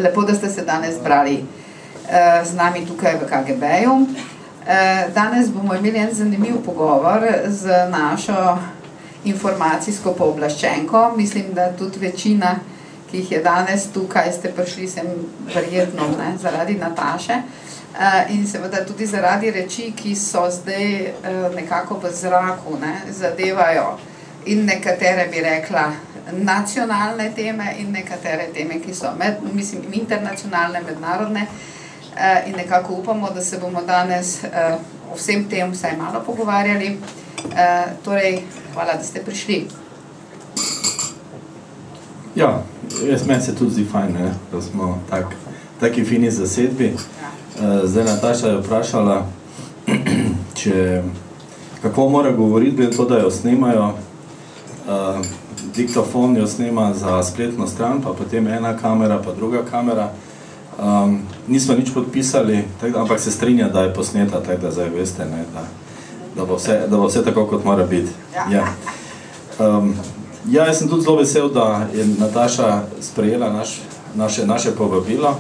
Lepo, da ste se danes zbrali z nami tukaj v KGB-ju. Danes bomo imeli en zanimiv pogovor z našo informacijsko pooblaščenko. Mislim, da tudi večina, ki jih je danes tukaj, ste prišli sem verjetno zaradi Nataše in seveda tudi zaradi reči, ki so zdaj nekako v zraku, zadevajo in nekatere bi rekla nacionalne teme in nekatere teme, ki so internacionalne, mednarodne in nekako upamo, da se bomo danes o vsem tem vsaj malo pogovarjali. Torej, hvala, da ste prišli. Ja, meni se tudi zdi fajn, da smo taki fini zasedbi. Zdaj Nataša je vprašala, kako mora govoriti, glede to, da jo snemajo. Diktofon jo snema za spletno stran, pa potem ena kamera, pa druga kamera. Nismo nič podpisali, ampak se strinja, da je posneta, tako da zdaj veste, da bo vse tako, kot mora biti. Jaz sem tudi zelo vesel, da je Nataša sprejela naše povabilo,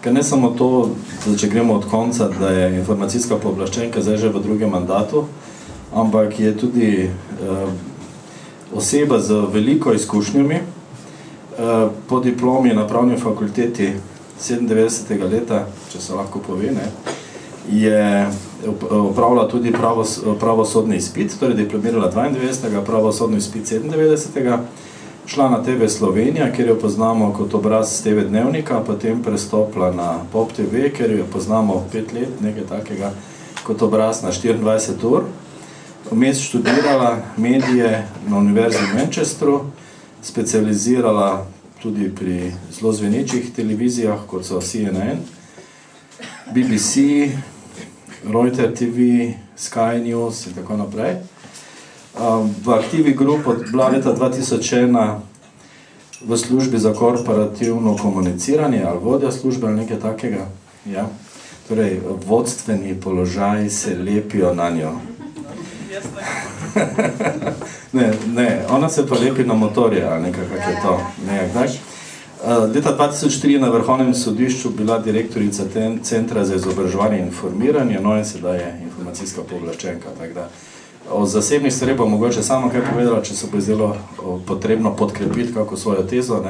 ker ne samo to, da če gremo od konca, da je informacijska pooblaščenka zdaj že v drugem mandatu, ampak je tudi oseba z veliko izkušnjami. Po diplomi na pravni fakulteti 97. leta, če se lahko pove, je opravila tudi pravosodni izpit, torej diplomirala 92. pravosodni izpit 97. Šla na TV Slovenija, kjer jo poznamo kot obraz TV Dnevnika, potem prestopila na Pop TV, kjer jo poznamo 5 let, nekaj takega, kot obraz na 24 ur. Vmes študirala medije na Univerzi v Manchesteru, specializirala tudi pri zelo zvenečih televizijah, kot so CNN, BBC, Reuters TV, Sky News in tako naprej. V Aktivi Group bila leta 2001 v službi za korporativno komuniciranje ali vodja službe ali nekaj takega. Torej, vodstveni položaji se lepijo na njo. Ne, ona se pa lepi na motorje, ali nekaj, kak je to. Leta 2003 je na Vrhovnem sodišču bila direktorica Centra za izobraževanje in informiranje, no in sedaj je informacijska pooblaščenka. O zasebnih stvareh bo mogoče samo kaj povedala, če se bo zdelo potrebno podkrepiti kako svojo tezo,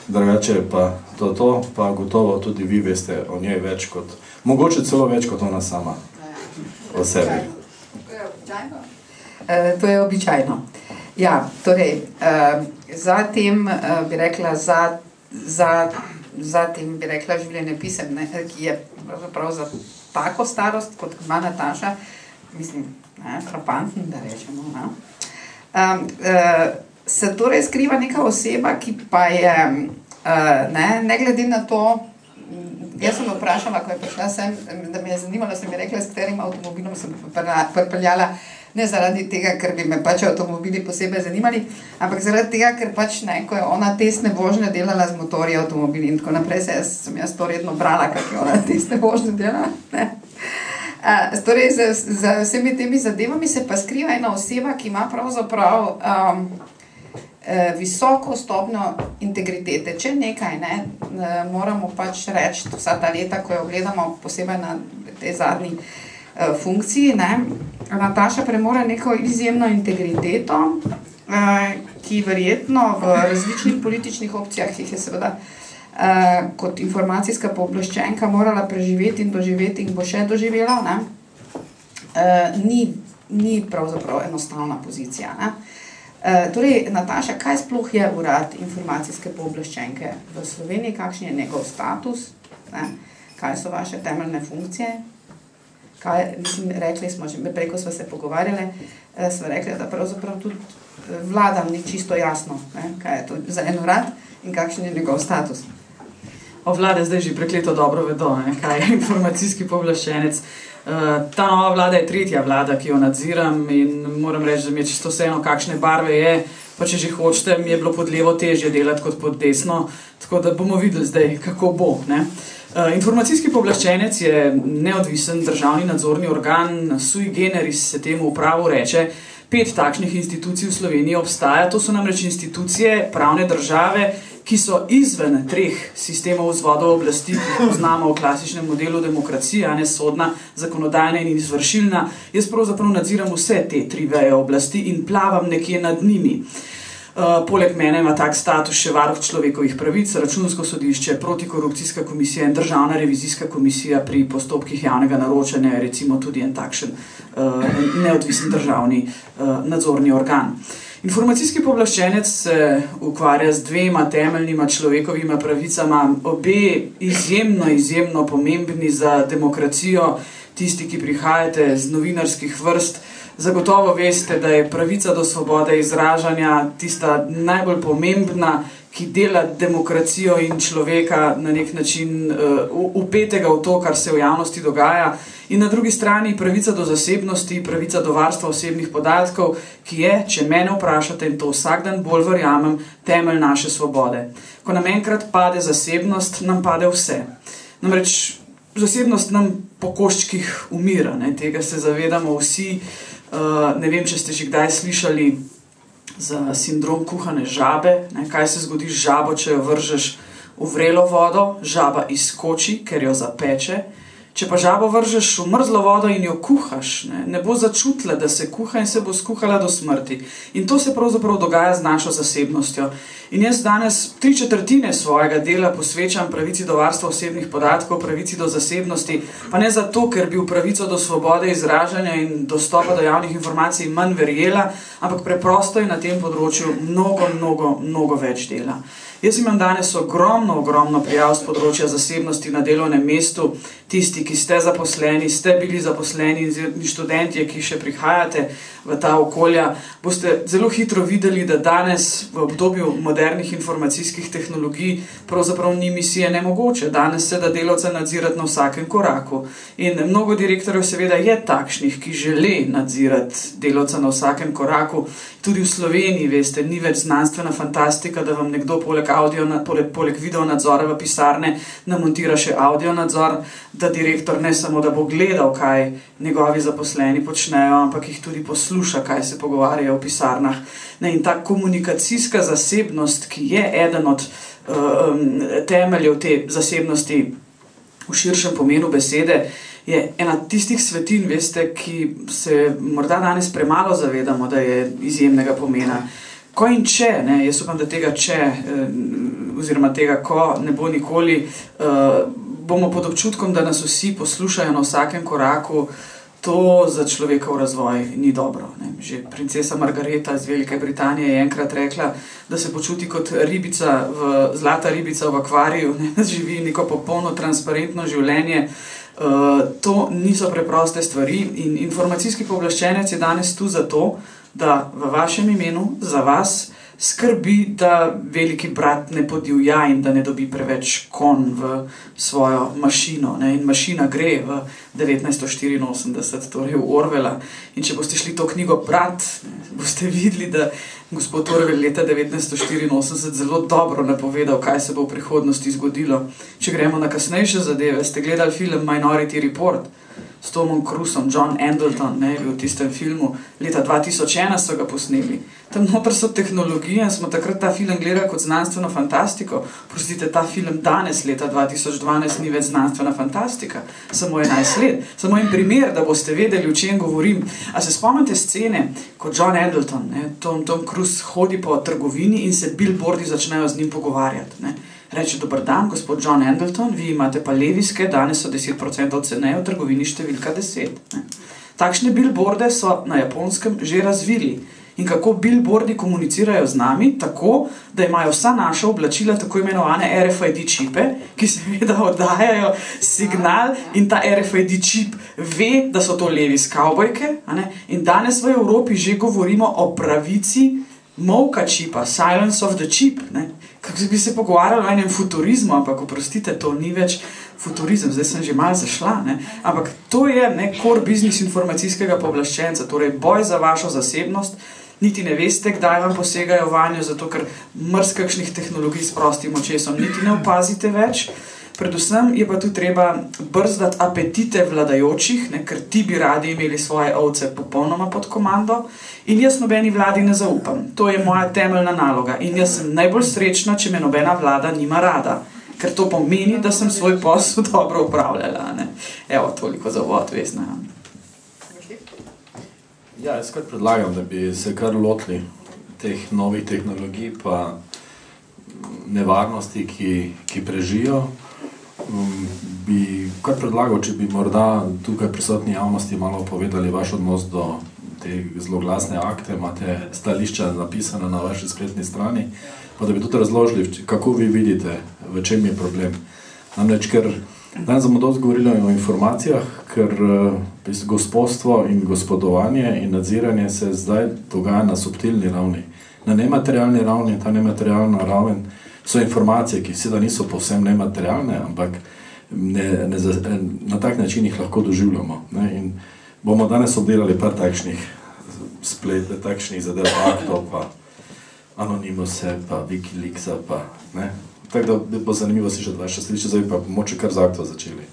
drugače pa to, pa gotovo tudi vi veste o njej več kot, mogoče celo več kot ona sama o sebi. To je običajno. Ja, torej, zatem bi rekla, zatem bi rekla življenjepisem, ki je pravzaprav za tako starost, kot ima Nataša, mislim, frapanten, da rečemo. Se torej skriva neka oseba, ki pa je, ne glede na to, jaz sem vprašala, ko je prišla sem, da me je zanimalo, sem mi rekla, s katerim avtomobilom sem pripeljala, ne zaradi tega, ker bi me pač avtomobili posebej zanimali, ampak zaradi tega, ker pač ko je ona testne vožnje delala z motorji avtomobili in tako naprej, sem jaz to redno brala, kako je ona testne vožnje delala. Torej, za vsemi temi zadevami se pa skriva ena oseba, ki ima pravzaprav visoko stopnjo integritete. Če nekaj, moramo pač reči vsa ta leta, ko jo gledamo posebej na tej zadnji funkciji, Nataša premore neko izjemno integriteto, ki verjetno v različnih političnih opcijah, ki jih je seveda kot informacijska pooblaščenka morala preživeti in doživeti in bo še doživela, ni pravzaprav enostavna pozicija. Torej, Nataša, kaj sploh je urad informacijske pooblaščenke v Sloveniji, kakšen je njegov status, kaj so vaše temeljne funkcije? Rekli smo, že preko smo se pogovarjali, smo rekli, da pravzaprav tudi vladam ni čisto jasno, kaj je to za en urad in kakšen je njegov status. Vlade zdaj že prekleto dobro vedo, kaj je informacijski pooblaščenec. Ta nova vlada je tretja vlada, ki jo nadziram in moram reči, da mi je čisto vseeno, kakšne barve je, pa če že hočete, mi je bilo pod levo težje delati kot pod desno, tako da bomo videli zdaj, kako bo. Informacijski pooblaščenec je neodvisen državni nadzorni organ, sui generis se temu v pravu reče. 5 takšnih institucij v Sloveniji obstaja, to so namreč institucije pravne države, ki so izven 3 sistemov vzvodov oblasti, ki jih poznamo v klasičnem modelu demokracije, a ne sodna, zakonodajna in izvršilna, jaz pravzaprav nadziram vse te 3 veje oblasti in plavam nekje nad njimi. Poleg mene ima tak status še varuh človekovih pravic, Računsko sodišče, protikorupcijska komisija in državna revizijska komisija pri postopkih javnega naročanja, recimo tudi en takšen neodvisen državni nadzorni organ. Informacijski pooblaščenec se ukvarja z 2 temeljnima človekovima pravicama, obe izjemno pomembni za demokracijo. Tisti, ki prihajate z novinarskih vrst, zagotovo veste, da je pravica do svobode izražanja tista najbolj pomembna, ki dela demokracijo in človeka na nek način vpetega v to, kar se v javnosti dogaja. In na drugi strani pravica do zasebnosti, pravica do varstva osebnih podatkov, ki je, če mene vprašate, in to vsak dan bolj verjamem, temelj naše svobode. Ko nam enkrat pade zasebnost, nam pade vse. Namreč zasebnost nam po koščkih umira, ne? Tega se zavedamo vsi. Ne vem, če ste že kdaj slišali za sindrom kuhane žabe, ne? Kaj se zgodi z žabo, če jo vržeš v vrelo vodo, žaba izskoči, ker jo zapeče. Če pa žabo vržeš v mrzlo vodo in jo kuhaš, ne bo začutila, da se kuha in se bo skuhala do smrti. In to se pravzaprav dogaja z našo zasebnostjo. In jaz danes 3/4 svojega dela posvečam pravici do varstva osebnih podatkov, pravici do zasebnosti, pa ne zato, ker bi v pravico do svobode izražanja in dostopa do javnih informacij manj verjela, ampak preprosto je na tem področju mnogo več dela. Jaz imam danes ogromno prijav z področja zasebnosti na delovnem mestu. Tisti, ki ste zaposleni, ste bili zaposleni in študentje, ki še prihajate v ta okolja, boste zelo hitro videli, da danes v obdobju modernih informacijskih tehnologij pravzaprav ni misije nemogoče. Danes se da delavca nadzirati na vsakem koraku. In mnogo direktorjev seveda je takšnih, ki želi nadzirati delavca na vsakem koraku. Tudi v Sloveniji, veste, ni več znanstvena fantastika, da vam nekdo poleg video nadzora v pisarne namontira še audio nadzor, da direktor ne samo, da bo gledal, kaj njegovi zaposleni počnejo, ampak jih tudi posluša, kaj se pogovarjajo v pisarnah. In ta komunikacijska zasebnost, ki je eden od temeljev te zasebnosti v širšem pomenu besede, je ena tistih svetin, veste, ki se morda danes premalo zavedamo, da je izjemnega pomena. Ko in če, jaz upam, da tega če, oziroma tega ko ne bo nikoli, bomo pod občutkom, da nas vsi poslušajo na vsakem koraku, to za človekov razvoj ni dobro. Že princesa Margareta iz Velike Britanije je enkrat rekla, da se počuti kot zlata ribica v akvariju, živi neko popolno transparentno življenje. To niso preproste stvari in informacijski pooblaščenec je danes tu zato, da v vašem imenu, za vas, skrbi, da veliki brat ne podivja in da ne dobi preveč konj v svojo mašino. In mašina gre v 1984, torej v Orwella. In če boste šli to knjigo brat, boste videli, da gospod Orwell leta 1984 zelo dobro napovedal, kaj se bo v prihodnosti zgodilo. Če gremo na kasnejše zadeve, ste gledali film Minority Report s Tomom Cruisom, John Angleton, v tistem filmu, leta 2001 so ga posneli. Tam noter so tehnologije in smo takrat ta film gledali kot znanstveno fantastiko. Prostite, ta film danes, leta 2012, ni več znanstvena fantastika, samo 11 let. Samo en primer, da boste vedeli, o čem govorim. A se spomnite scene, ko John Angleton, Tom Cruise hodi po trgovini in se billboardi začnejo z njim pogovarjati. Reče, dober dan, gospod John Angleton, vi imate pa leviske, danes so 10% ceneje v trgovini številka 10. Takšne billboarde so na Japonskem že razvili. In kako billboardi komunicirajo z nami? Tako, da imajo vsa naša oblačila tako imenovane RFID čipe, ki seveda oddajajo signal in ta RFID čip ve, da so to levis kavbojke. In danes v Evropi že govorimo o pravici molka čipa, silence of the chip. Kako bi se pogovarjali o enem futurizmu, ampak oprostite, to ni več futurizem, zdaj sem že malo zašla. Ampak to je core business informacijskega pooblaščenca, torej boj za vašo zasebnost. Niti ne veste, kdaj vam posegajo vanjo, zato ker kakšnih tehnologij s prostim očesom niti ne opazite več. Predvsem je pa tu treba brzdati apetite vladajočih, ne, ker ti bi radi imeli svoje ovce popolnoma pod komando in jaz nobeni vladi ne zaupam. To je moja temeljna naloga in jaz sem najbolj srečna, če me nobena vlada nima rada, ker to pomeni, da sem svoj posel dobro upravljala. Ne. Evo, toliko za uvod, Vesna. Ja, jaz kar predlagam, da bi se kar lotili teh novih tehnologij pa nevarnosti, ki prežijo. Bi kar predlagal, če bi morda tukaj prisotni javnosti malo povedali vaš odnos do te zloglasne akte, imate stališča napisane na vaši spletni strani, pa da bi tudi razložili, kako vi vidite, v čem je problem. Namreč, ker danes bomo dosti govorili o informacijah, ker gospodstvo in gospodovanje in nadziranje se zdaj dogaja na subtilni ravni. Na nematerialni ravni, ta nematerialna raven so informacije, ki seveda niso povsem nematerialne, ampak na tak način jih lahko doživljamo. Ne? In bomo danes obdelali par takšnih takšnih zadev, aktov, pa Anonymuse, pa Wikileaksa, pa ne. Tako da bo zanimivo si še vaše stališče, zdaj pa moče kar z akto začeli.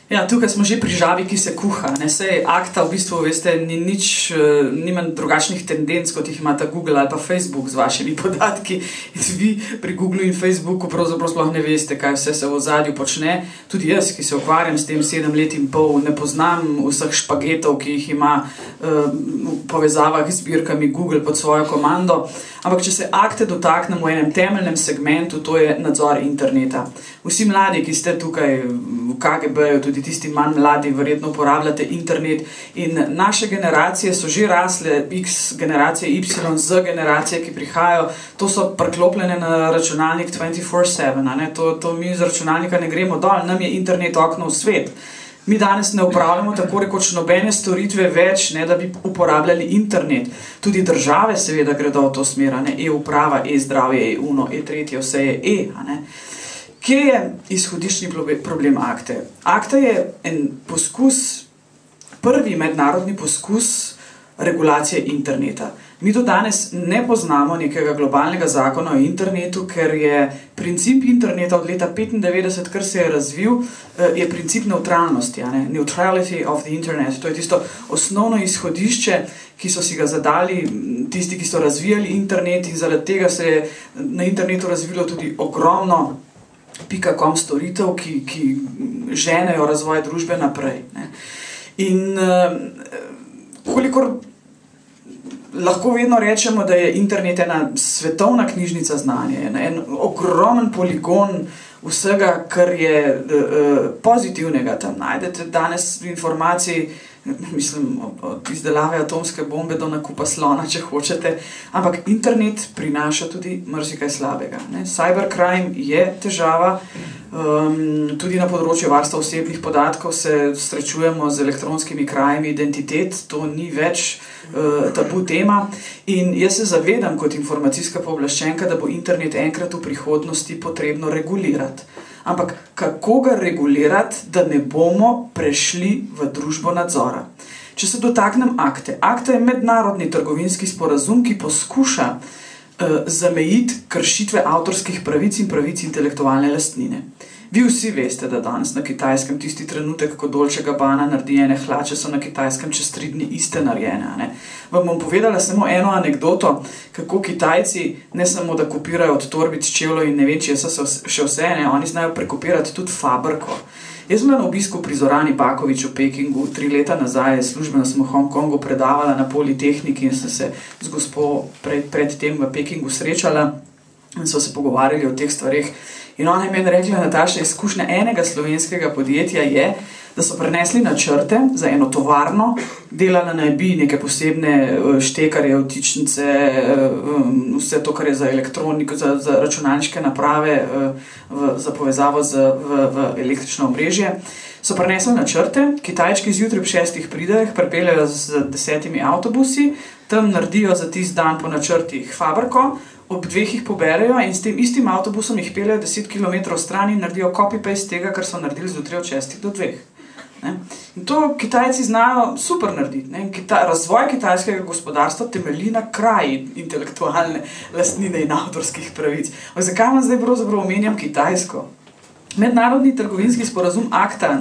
Ja, tukaj smo že pri žabi, ki se kuha. Ne? Sej akta v bistvu, veste, nima drugačnih tendenc, kot jih imata Google ali pa Facebook z vašimi podatki. In vi pri Google in Facebooku pravzaprav sploh ne veste, kaj vse se v ozadju počne. Tudi jaz, ki se ukvarjam s tem 7 let in pol, ne poznam vseh špagetov, ki jih ima v povezavah z zbirkami Google pod svojo komando. Ampak če se akte dotaknemo v enem temeljnem segmentu, to je nadzor interneta. Vsi mladi, ki ste tukaj v KGB-ju, tudi tisti manj mladi, verjetno uporabljate internet in naše generacije so že rasle, X generacije, Y, Z generacije, ki prihajajo, to so priklopljene na računalnik 24/7, to mi z računalnika ne gremo dol, nam je internet okno v svet. Mi danes ne upravljamo tako rekoč nobene storitve več, ne, da bi uporabljali internet. Tudi države seveda gredo v to smer, e-uprava, e-zdravje, e-uno, e-tretje, vse je e. Kje je izhodiščni problem akte? Akta je en poskus, prvi mednarodni poskus regulacije interneta. Mi do danes ne poznamo nekega globalnega zakona o internetu, ker je princip interneta od leta 1995, kar se je razvil, je princip neutralnosti, neutrality of the internet. To je tisto osnovno izhodišče, ki so si ga zadali tisti, ki so razvijali internet in zaradi tega se je na internetu razvilo tudi ogromno .com storitev, ki ženejo razvoj družbe naprej. Ne. In kolikor lahko vedno rečemo, da je internet ena svetovna knjižnica znanja, en ogromen poligon vsega, kar je pozitivnega tam najdete. Danes informacij, mislim, od izdelave atomske bombe do nakupa slona, če hočete, ampak internet prinaša tudi marsikaj slabega. Cybercrime je težava, tudi na področju varstva osebnih podatkov se srečujemo z elektronskimi krajami identitet, to ni več tabu tema in jaz se zavedam kot informacijska pooblaščenka, da bo internet enkrat v prihodnosti potrebno regulirati. Ampak kako ga regulirati, da ne bomo prešli v družbo nadzora? Če se dotaknem akte. Akta je mednarodni trgovinski sporazum, ki poskuša zamejiti kršitve avtorskih pravic in pravic intelektualne lastnine. Vi vsi veste, da danes na Kitajskem tisti trenutek, ko Dolce & Gabbana naredi ene hlače, so na Kitajskem čez 3 dni iste narejene. Vam bom povedala samo eno anekdoto, kako Kitajci ne samo, da kopirajo od torbic, čevljev in ne vem, če so še vse, oni znajo prekopirati tudi fabriko. Jaz sem bila na obisku pri Zorani Bakovič v Pekingu 3 leta nazaj, službeno sem v Hongkongu predavala na Politehniki in sem se z gospo pred tem v Pekingu srečala in so se pogovarjali o teh stvareh. In ona je meni rekla, Nataša, izkušnja enega slovenskega podjetja je, da so prenesli načrte za eno tovarno, delala naj bi neke posebne štekarje, vtičnice, vse to, kar je za elektroniko, za računalniške naprave, za povezavo v električno omrežje. So prenesli načrte, Kitajčki zjutraj ob 6 pridejo, jih pripeljejo z 10 avtobusi, tam naredijo za tisti dan po načrtih fabriko, ob 2 jih poberejo in s tem istim avtobusom jih peljejo 10 km stran in naredijo copy-paste tega, kar so naredili zjutraj od 6 do 2. In to Kitajci znajo super narediti. Razvoj kitajskega gospodarstva temelji na kraji intelektualne lastnine in avtorskih pravic. Zakaj vam zdaj pravzaprav omenjam Kitajsko? Mednarodni trgovinski sporazum ACTA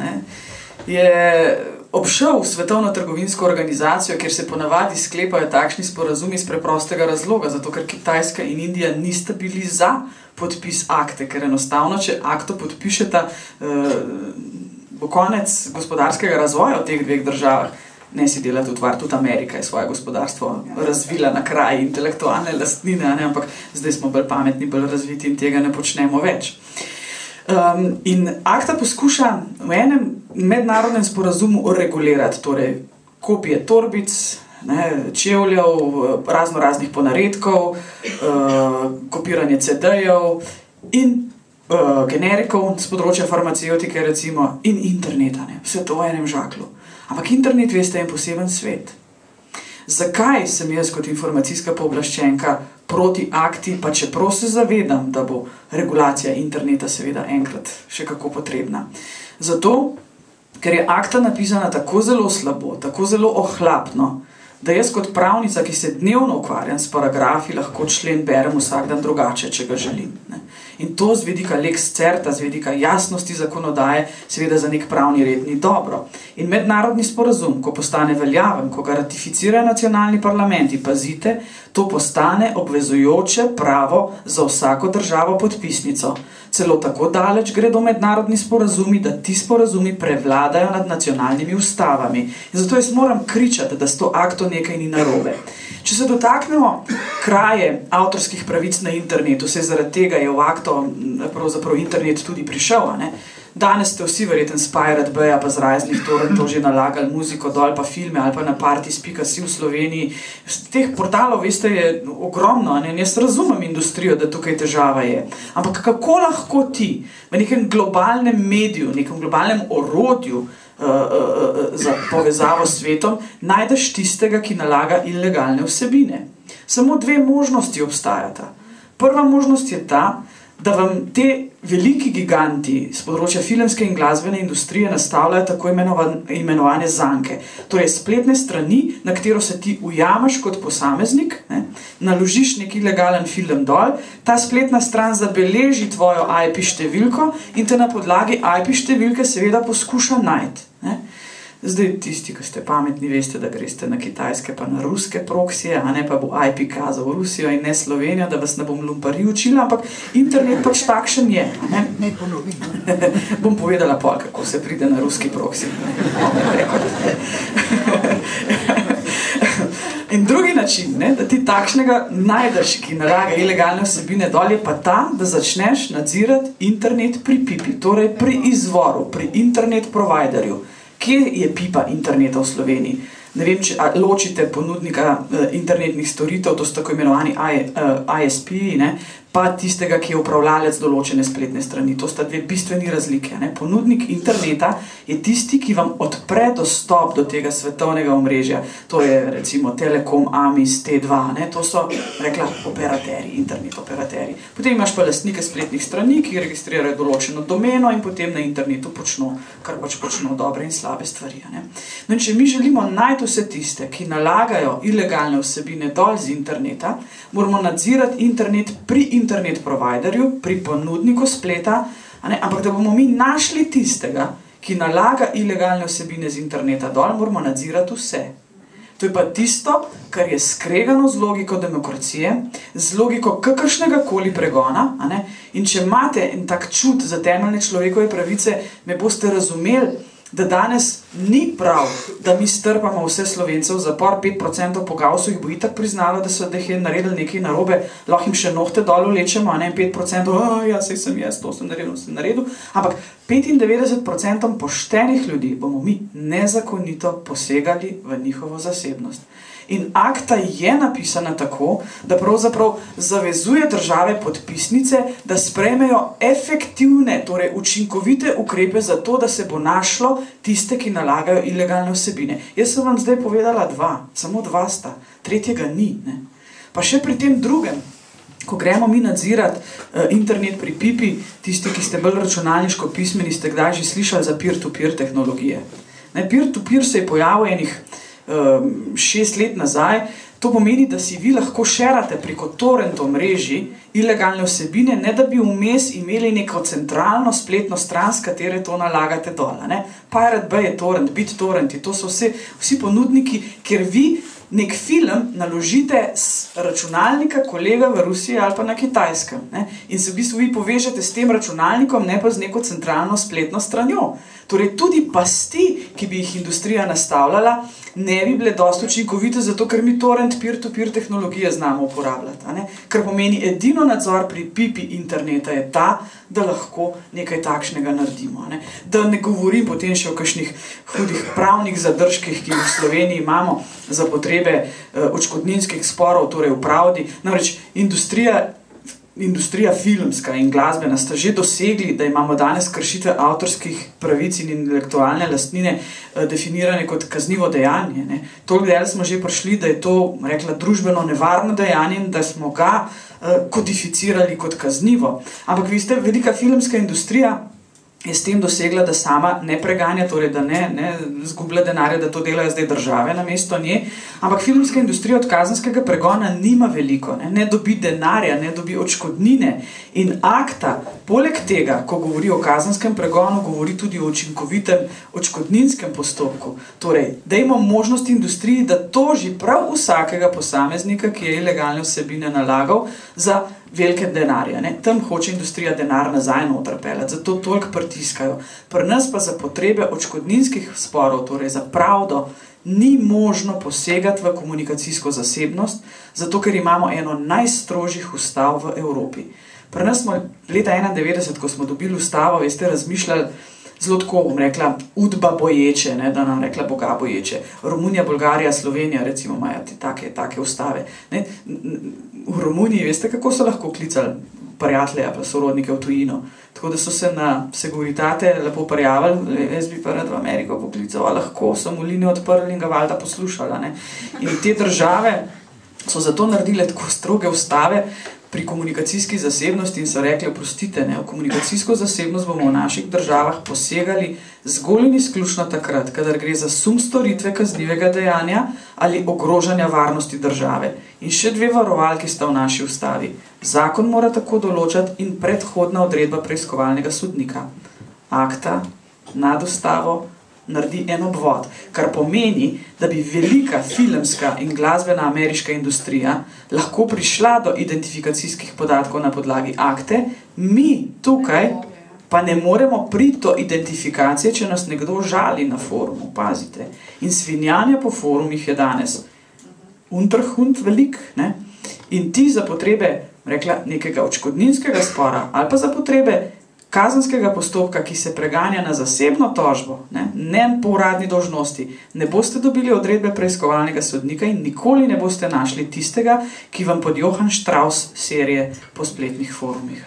je obšel Svetovno trgovinsko organizacijo, kjer se ponavadi sklepajo takšni sporazumi iz preprostega razloga, zato ker Kitajska in Indija nista bili za podpis akte, ker enostavno, če akto podpišeta, bo konec gospodarskega razvoja v teh dveh državah. Ne si delati utvar, tudi Amerika je svoje gospodarstvo razvila na kraji intelektualne lastnine, ampak zdaj smo bolj pametni, bolj razviti in tega ne počnemo več. In akta poskuša v enem mednarodnem sporazumu regulirati, torej kopije torbic, čevljev, raznih ponaredkov, kopiranje CD-jev in generikov z področja farmaceutike recimo in interneta, vse to v enem žaklu. Ampak internet, veste, je poseben svet. Zakaj sem jaz kot informacijska pooblaščenka proti akti, pa čeprav se zavedam, da bo regulacija interneta seveda enkrat še kako potrebna? Zato, ker je akta napisana tako zelo slabo, tako zelo ohlapno, da jaz kot pravnica, ki se dnevno ukvarjam s paragrafi, lahko člen berem vsak dan drugače, če ga želim. In to z vidika lex certa, z vidika jasnosti zakonodaje, seveda za nek pravni red ni dobro. In mednarodni sporazum, ko postane veljaven, ko ga ratificirajo nacionalni parlamenti, pazite, to postane obvezujoče pravo za vsako državo podpisnico. Celo tako daleč gredo mednarodni sporazumi, da ti sporazumi prevladajo nad nacionalnimi ustavami. In zato jaz moram kričati, da s to akto nekaj ni narobe. Če se dotaknemo kraje avtorskih pravic na internetu, se zaradi tega je v akto pravzaprav internet tudi prišel. Danes ste vsi verjetno s Pirate Bay pa z raznih torrentov že nalagali muziko dol, pa filme ali pa na parties.si v Sloveniji. Z teh portalov, veste, je ogromno. Jaz razumem industrijo, da tukaj težava je. Ampak kako lahko ti v nekem globalnem mediju, nekem globalnem orodju za povezavo s svetom, najdeš tistega, ki nalaga ilegalne vsebine? Samo dve možnosti obstajata. Prva možnost je ta, da vam te veliki giganti z področja filmske in glasbene industrije nastavljajo tako imenovane zanke. Torej spletne strani, na katero se ti ujameš kot posameznik, naložiš nek ilegalen film dol, ta spletna stran zabeleži tvojo IP številko in te na podlagi IP številke seveda poskuša najti. Zdaj, tisti, ki ste pametni, veste, da greste na kitajske pa na ruske proksije, pa bo IP kazal Rusijo in ne Slovenijo, da vas ne bom lumpari učila, ampak internet pač takšen je. Ne ponovim. Bom povedala pol, kako se pride na ruski proksi. In drugi način, da ti takšnega najdeš, ki nalaga ilegalne vsebine dol, je pa ta, da začneš nadzirati internet pri pipi, torej pri izvoru, pri internet providerju. Kje je pipa interneta v Sloveniji? Ne vem, če ločite ponudnika internetnih storitev, to so tako imenovani ISP, pa tistega, ki je upravljalec določene spletne strani. To sta dve bistveni razlike. Ponudnik interneta je tisti, ki vam odpre dostop do tega svetovnega omrežja. To je recimo Telekom, Amis, T2. To so, rekla, operaterji, internet operaterji. Potem imaš pa lastnike spletnih strani, ki registrirajo določeno domeno in potem na internetu počno, kar pač počno dobre in slabe stvari. No in če mi želimo najti vse tiste, ki nalagajo ilegalne vsebine dol z interneta, moramo nadzirati internet pri internet providerju, pri ponudniku spleta, ampak da bomo mi našli tistega, ki nalaga ilegalne vsebine z interneta dol, moramo nadzirati vse. To je pa tisto, kar je skregano z logiko demokracije, z logiko kakršnega koli pregona, in če imate en tak čut za temeljne človekove pravice, me boste razumeli, da danes ni prav, da mi strpamo vse Slovencev v zapor, 5% po Gausu jih bo itak priznalo, da so jih naredili nekaj narobe, lahko jim še nohte dol vlečemo, 5%, ja, sej sem jaz, to sem naredil, ampak 95% poštenih ljudi bomo mi nezakonito posegali v njihovo zasebnost. In akta je napisana tako, da pravzaprav zavezuje države podpisnice, da sprejmejo efektivne, torej učinkovite ukrepe za to, da se bo našlo tiste, ki nalagajo ilegalne vsebine. Jaz sem vam zdaj povedala samo dva sta, tretjega ni. Pa še pri tem drugem, ko gremo mi nadzirati internet pri pipi, tisti, ki ste bolj računalniško pismeni, ste kdaj že slišali za peer-to-peer tehnologije. Peer-to-peer se je pojavil enih 6 let nazaj, To pomeni, da si vi lahko šerate preko torrent omrežij ilegalne vsebine, ne da bi vmes imeli neko centralno spletno stran, s katere to nalagate dol. Pirate Bay je torrent, BitTorrent, to so vsi ponudniki, kjer vi nek film naložite s računalnika kolega v Rusiji ali pa na Kitajskem. In se v bistvu vi povežete s tem računalnikom, ne pa z neko centralno spletno stranjo. Torej tudi pasti, ki bi jih industrija nastavljala, ne bi bile dosti učinkovite, zato ker mi torrent peer-to-peer tehnologije znamo uporabljati. Kar pomeni edino nadzor pri pipi interneta je ta, da lahko nekaj takšnega naredimo. Da ne govorim potem še o kakšnih hudih pravnih zadržkih, ki v Sloveniji imamo za potrebe odškodninskih sporov, torej v pravdi. Namreč industrija filmska in glasbena sta že dosegli, da imamo danes kršitve avtorskih pravic in intelektualne lastnine definirane kot kaznivo dejanje. Toliko del smo že prišli, da je to, rekla, družbeno nevarno dejanje in da smo ga kodificirali kot kaznivo. Ampak vi ste, velika filmska industrija je s tem dosegla, da sama ne preganja, torej da ne zgublja denarja, da to delajo zdaj države namesto nje, ampak filmska industrija od kazenskega pregona nima veliko, ne dobi denarja, ne dobi odškodnine in akta, poleg tega, ko govori o kazenskem pregonu, govori tudi o učinkovitem odškodninskem postopku. Torej, dajmo možnost industriji, da toži prav vsakega posameznika, ki je ilegalne vsebine nalagal za velike denarja. Tam hoče industrija denar nazaj noter peljati, zato toliko pritiskajo. Pri nas pa za potrebe odškodninskih sporov, torej za pravdo, ni možno posegati v komunikacijsko zasebnost, zato ker imamo eno najstrožjih ustav v Evropi. Pri nas smo leta 1991, ko smo dobili ustavo, veste, razmišljali zelo tako, bom rekla, udba boječe, da nam rekla Boga boječe. Romunija, Bolgarija, Slovenija, recimo, imajo take ustave. V Romuniji, veste, kako so lahko klicali prijatelje pa sorodnike v tujino. Tako da so se na Seguritate lepo prijavili, jaz bi pa rad v Ameriko poklical, lahko so mu linijo odprli in ga valjda poslušala. In te države so zato naredile tako stroge ustave pri komunikacijski zasebnosti in so rekli, oprostite, v komunikacijsko zasebnost bomo v naših državah posegali zgolj in izključno takrat, kadar gre za sum storitve kaznivega dejanja ali ogrožanja varnosti države. In še dve varovalki sta v naši ustavi. Zakon mora tako določati in predhodna odredba preiskovalnega sodnika. Akta nad ustavo naredi en obvod, kar pomeni, da bi velika filmska in glasbena ameriška industrija lahko prišla do identifikacijskih podatkov na podlagi akte, mi tukaj pa ne moremo priti do identifikacije, če nas nekdo žali na forumu, pazite. In svinjanja po forumih je danes unterhund velik, in ti za potrebe, rekla, nekega odškodninskega spora ali pa za potrebe kazenskega postopka, ki se preganja na zasebno tožbo, ne po uradni dolžnosti, ne boste dobili odredbe preiskovalnega sodnika in nikoli ne boste našli tistega, ki vam pod Johann Strauss serije po spletnih forumih.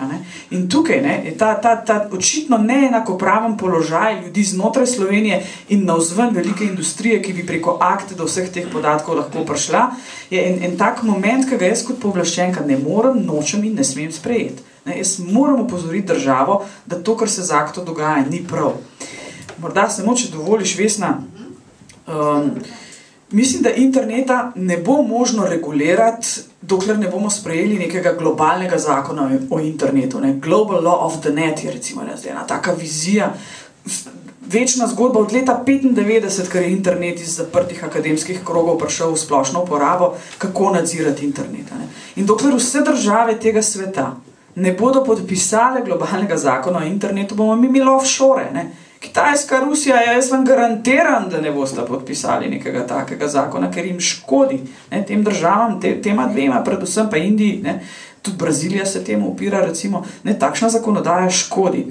In tukaj je ta očitno neenakopraven položaj ljudi znotraj Slovenije in navzven velike industrije, ki bi preko akte do vseh teh podatkov lahko prišla, je en tak moment, ki ga jaz kot pooblaščenka ne morem, nočem in ne smem sprejeti. Jaz moram upozoriti državo, da to, kar se z akto dogaja, ni prav. Morda samo, če dovoliš, Vesna, mislim, da interneta ne bo možno regulirati, dokler ne bomo sprejeli nekega globalnega zakona o internetu. Global Law of the Net je recimo ena taka vizija, večna zgodba od leta 1995, ker je internet iz zaprtih akademskih krogov prišel v splošno uporabo, kako nadzirati internet. In dokler vse države tega sveta ne bodo podpisale globalnega zakona o internetu, bomo mi imeli offshore. Kitajska, Rusija, jaz vam garantiram, da ne boste podpisali nekega takega zakona, ker jim škodi. Tem državam, tema dvema, predvsem pa Indiji, tudi Brazilija se temu upira, recimo, takšna zakonodaja škodi.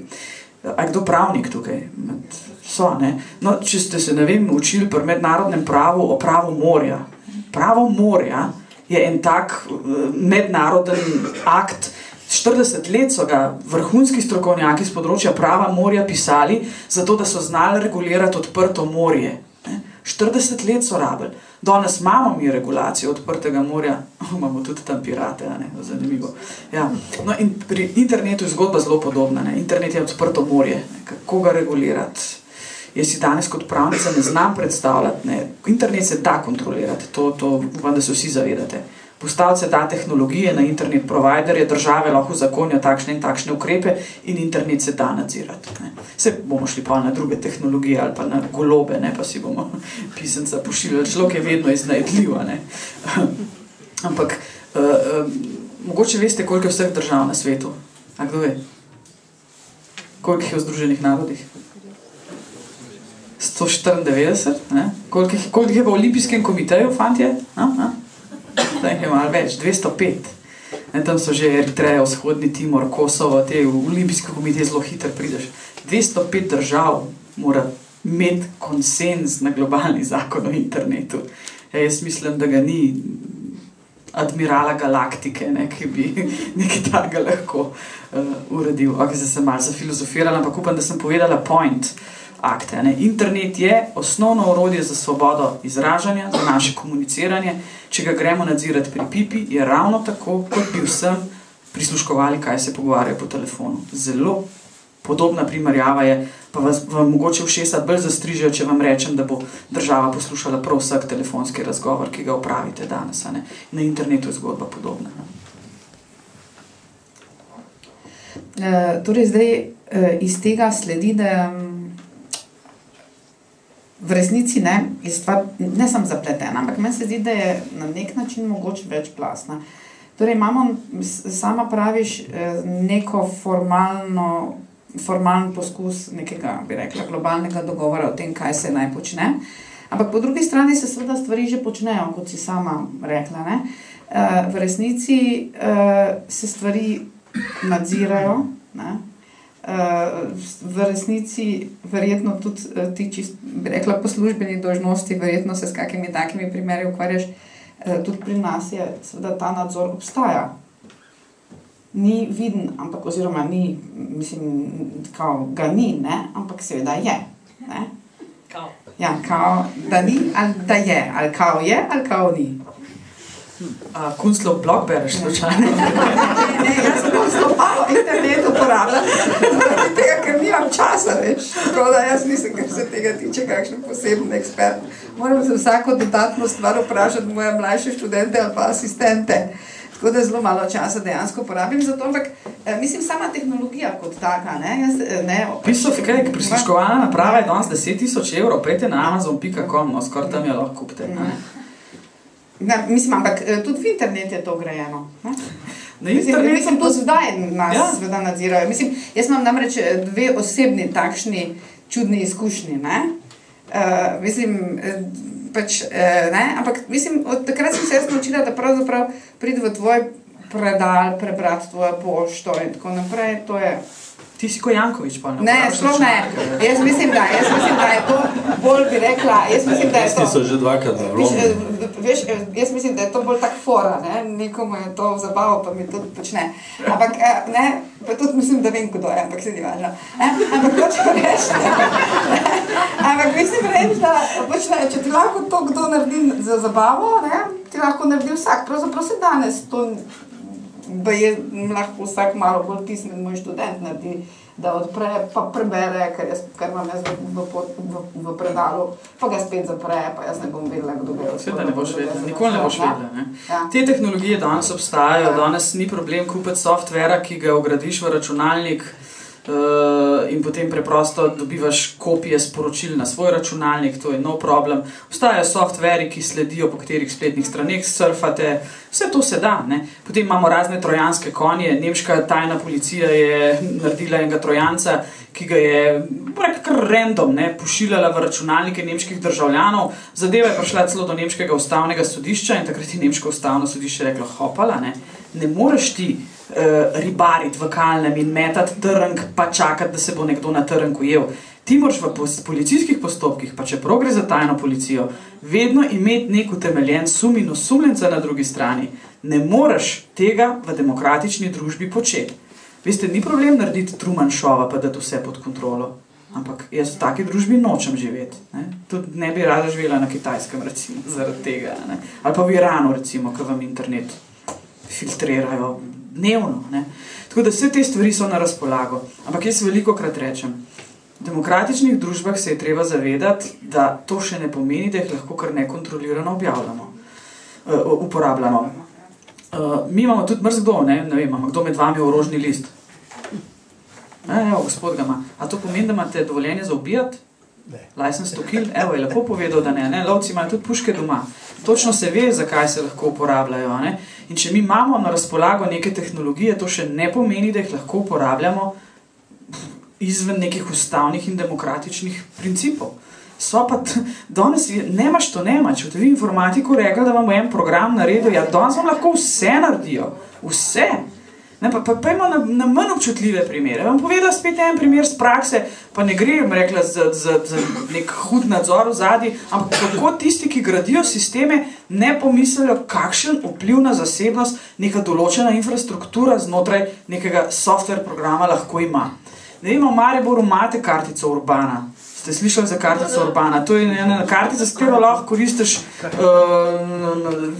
A je kdo pravnik tukaj? So, No, če ste se, učili pri mednarodnem pravu o pravu morja. Pravo morja je en tak mednaroden akt. 40 let so ga vrhunski strokovnjaki z področja prava morja pisali, zato da so znali regulirati odprto morje. 40 let so rabili. Danes imamo mi regulacijo odprtega morja, imamo tudi tam pirate, zanimivo. Ja. No in pri internetu je zgodba zelo podobna. Internet je odprto morje, kako ga regulirati. Jaz si danes kot pravnica ne znam predstavljati, ne. Internet se da kontrolirati, to upam, da se vsi zavedate. Postaviti se da tehnologije na internet providerje, države lahko zakonijo takšne in takšne ukrepe in internet se da nadzirati. Ne. Se bomo šli pa na druge tehnologije ali pa na golobe, ne, pa si bomo pisanca pošiljali. Človek je vedno iznajdljiva. Ne. Ampak mogoče veste, koliko je vseh držav na svetu? A kdo ve? Koliko je v Združenih narodih? 194, ne? Koliko je v Olimpijskem komiteju, fantje? Da jih je malo več, 205. Ne, tam so že Eritreja, Vzhodni Timor, Kosovo, te v Olimpijski komiteji zelo hitro prideš. 205 držav mora imeti konsens na globalni zakon o internetu. Jaz mislim, da ga ni admirala galaktike, ne, ki bi nekaj takega lahko uredil. Ok, zdaj sem malo zafilozofirala, ampak upam, da sem povedala point akte. Ne. Internet je osnovno orodje za svobodo izražanja, za naše komuniciranje. Če ga gremo nadzirati pri pipi, je ravno tako, kot bi vsem prisluškovali, kaj se pogovarjajo po telefonu. Zelo podobna primerjava je, pa vam mogoče ušesa bolj zastrižejo, če vam rečem, da bo država poslušala prav vsak telefonski razgovor, ki ga opravite danes. Ne. Na internetu je zgodba podobna. Torej zdaj iz tega sledi, da v resnici je stvar ne samo zapletena, ampak meni se zdi, da je na nek način mogoče večplastna. Torej imamo, sama praviš, neko formalen poskus nekega, bi rekla, globalnega dogovora o tem, kaj se naj počne. Ampak po drugi strani se seveda stvari že počnejo, kot si sama rekla. Ne? V resnici se stvari nadzirajo, ne? V resnici verjetno tudi ti, bi rekla, po službeni dolžnosti, verjetno se s kakimi takimi primeri ukvarjaš, tudi pri nas je seveda ta nadzor obstaja. Ni viden, ampak oziroma ni, mislim, kao ga ni, ne, ampak seveda je. Ne? Kao. Ja, kao, da ni, ali da je, ali kao je, ali kao ni. Kunstlov blog bereš slučajno? Ne, jaz sem zelo malo internet uporabljala, tega, ker nimam časa več. Tako da jaz nisem, ker se tega tiče, kakšen poseben ekspert. Moram se vsako dodatno stvar vprašati moje mlajše študente ali pa asistente. Tako da zelo malo časa dejansko porabim za to, ampak mislim, sama tehnologija kot taka, ne? Pisov, kaj, prisluškovalna naprava je danes 10.000 €, pejte na amazon.com, no, skoraj tam jo lahko kupite, ne? Mislim, ampak tudi v internet je to grejeno. Na internetu... Mislim, to zdaj nas seveda nadzirajo. Mislim, jaz imam namreč dve osebni takšni čudni izkušnji, ne? Mislim, pač, ne? Ampak mislim, od takrat sem se jaz naučila, da pravzaprav pridi v tvoj predal, prebrati tvojo pošto in tako naprej, to je... Ti si ko Janković, pa ne? Ne, sploh ne. Jaz mislim, da je to bolj, bi rekla, jaz mislim, da je to... Tisti so že dvakrat zavlomili. Veš, jaz mislim, da je to bolj tak fora, ne? Nekomu je to v zabavo, pa mi to počne. Ampak, ne, pa tudi mislim, da vem, kdo je, ampak se ni važno. Ampak hočem reči, ampak mislim reči, da počne, če ti lahko to kdo naredi za zabavo, ne, ti lahko naredi vsak. Pravzaprav se danes to... da je lahko vsak malo bolj pismen moj študent naredi, da odpre, pa prebere, kar imam jaz v predalu, pa ga spet zapre, pa jaz ne bom vedela, kdo ga je. Sveda ne boš vedela, nikoli ne boš vedela. Ne? Ja. Te tehnologije danes obstajajo, danes ni problem kupiti softvera, ki ga ugradiš v računalnik in potem preprosto dobivaš kopije sporočil na svoj računalnik, to je no problem. Obstajajo softveri, ki sledijo, po katerih spletnih straneh surfate, vse to se da. Ne? Potem imamo razne trojanske konje, nemška tajna policija je naredila enega trojanca, ki ga je kar random, ne, pošiljala v računalnike nemških državljanov. Zadeva je prišla celo do nemškega ustavnega sodišča in takrat je nemško ustavno sodišče reklo, hopala, ne moreš ti ribariti v kalnem in metati trnk, pa čakati, da se bo nekdo na trnku ujel. Ti moraš v policijskih postopkih, pa čeprav gre za tajno policijo, vedno imeti nek utemeljen sum in osumljenca na drugi strani. Ne moreš tega v demokratični družbi početi. Veste, ni problem narediti Truman Showa, pa dati vse pod kontrolo. Ampak jaz v taki družbi nočem živeti. Ne? Tudi ne bi rada živela na Kitajskem, recimo, zaradi tega. Ne? Ali pa v Iranu, recimo, ko vam internet filtrirajo dnevno. Ne? Tako da vse te stvari so na razpolago. Ampak jaz velikokrat rečem, V demokratičnih družbah se je treba zavedati, da to še ne pomeni, da jih lahko kar nekontrolirano uporabljamo. Mi imamo tudi mrzkdo, ne vem, ima kdo med vami orožni list? Evo, gospod ga ima. A to pomeni, da imate dovoljenje za ubijati? License to kill? Evo, je lepo povedal, da ne. Lovci imajo tudi puške doma. Točno se ve, zakaj se lahko uporabljajo. Ne? In če mi imamo na razpolago neke tehnologije, to še ne pomeni, da jih lahko uporabljamo izven nekih ustavnih in demokratičnih principov. So pa danes, nemaš to nemač. Če vi informatiko rekli, da vam en program naredil, ja, danes vam lahko vse naredijo. Vse. Ne, pa imamo na manj občutljive primere. Vam povedal spet en primer z prakse, pa ne gre, rekla, za nek hud nadzor v zadnji, ampak kako tisti, ki gradijo sisteme, ne pomislijo, kakšen vpliv na zasebnost neka določena infrastruktura znotraj nekega software programa lahko ima. Ne vem, v Mariboru imate kartico Urbana. Ste slišali za kartico Urbana? To je ena kartica, s katero lahko koristiš,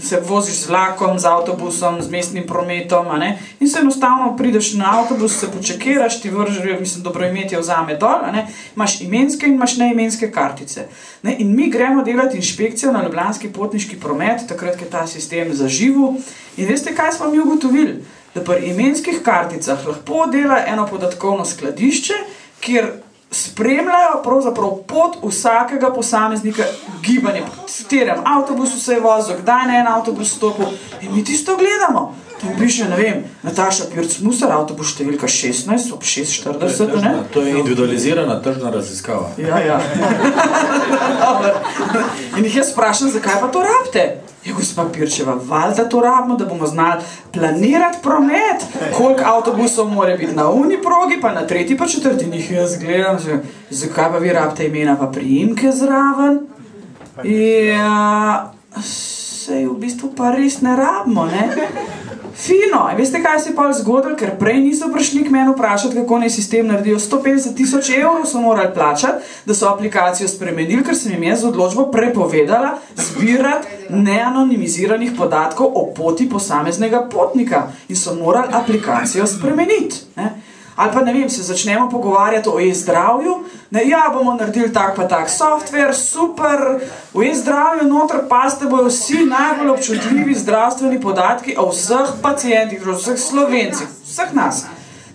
se voziš z vlakom, z avtobusom, z mestnim prometom, a ne? In se enostavno prideš na avtobus, se počekiraš, ti vržejo, mislim, dobroimetje vzame dol, a ne? Imaš imenske in imaš neimenske kartice. Ne? In mi gremo delati inšpekcijo na ljubljanski potniški promet, takrat, ko je ta sistem zaživel. In veste, kaj smo mi ugotovili? Da pri imenskih karticah lahko dela eno podatkovno skladišče, kjer spremljajo pravzaprav pot vsakega posameznika gibanja. V katerem avtobusu se je vozil, kdaj na en avtobus stopil in mi tisto gledamo. Tam piše, ne vem, Nataša Pirc-Musar, avtobus številka 16, ob 6:40, ne? To je individualizirana tržna raziskava. Ja. In jih jaz sprašam, zakaj pa to rabite? Je gospa Pirčeva, valjda to rabimo, da bomo znali planirati promet, koliko avtobusov mora biti na uni progi, pa na tretji, pa četrti. Njih jaz gledam, zakaj pa vi rabite imena pa priimke zraven? Ja, sej v bistvu pa res ne rabimo, ne? Fino, veste, kaj se je pa zgodilo, ker prej niso prišli k meni vprašati, kako naj sistem naredijo. 150.000 evrov so morali plačati, da so aplikacijo spremenili, ker sem jim jaz z odločbo prepovedala zbirati neanonimiziranih podatkov o poti posameznega potnika in so morali aplikacijo spremeniti. Ne? Ali pa, ne vem, se začnemo pogovarjati o e-zdravju, ja, bomo naredili tak pa tak software, super, v e-zdravju noter paste bojo vsi najbolj občutljivi zdravstveni podatki o vseh pacijentih, o vseh Slovencih, vseh nas.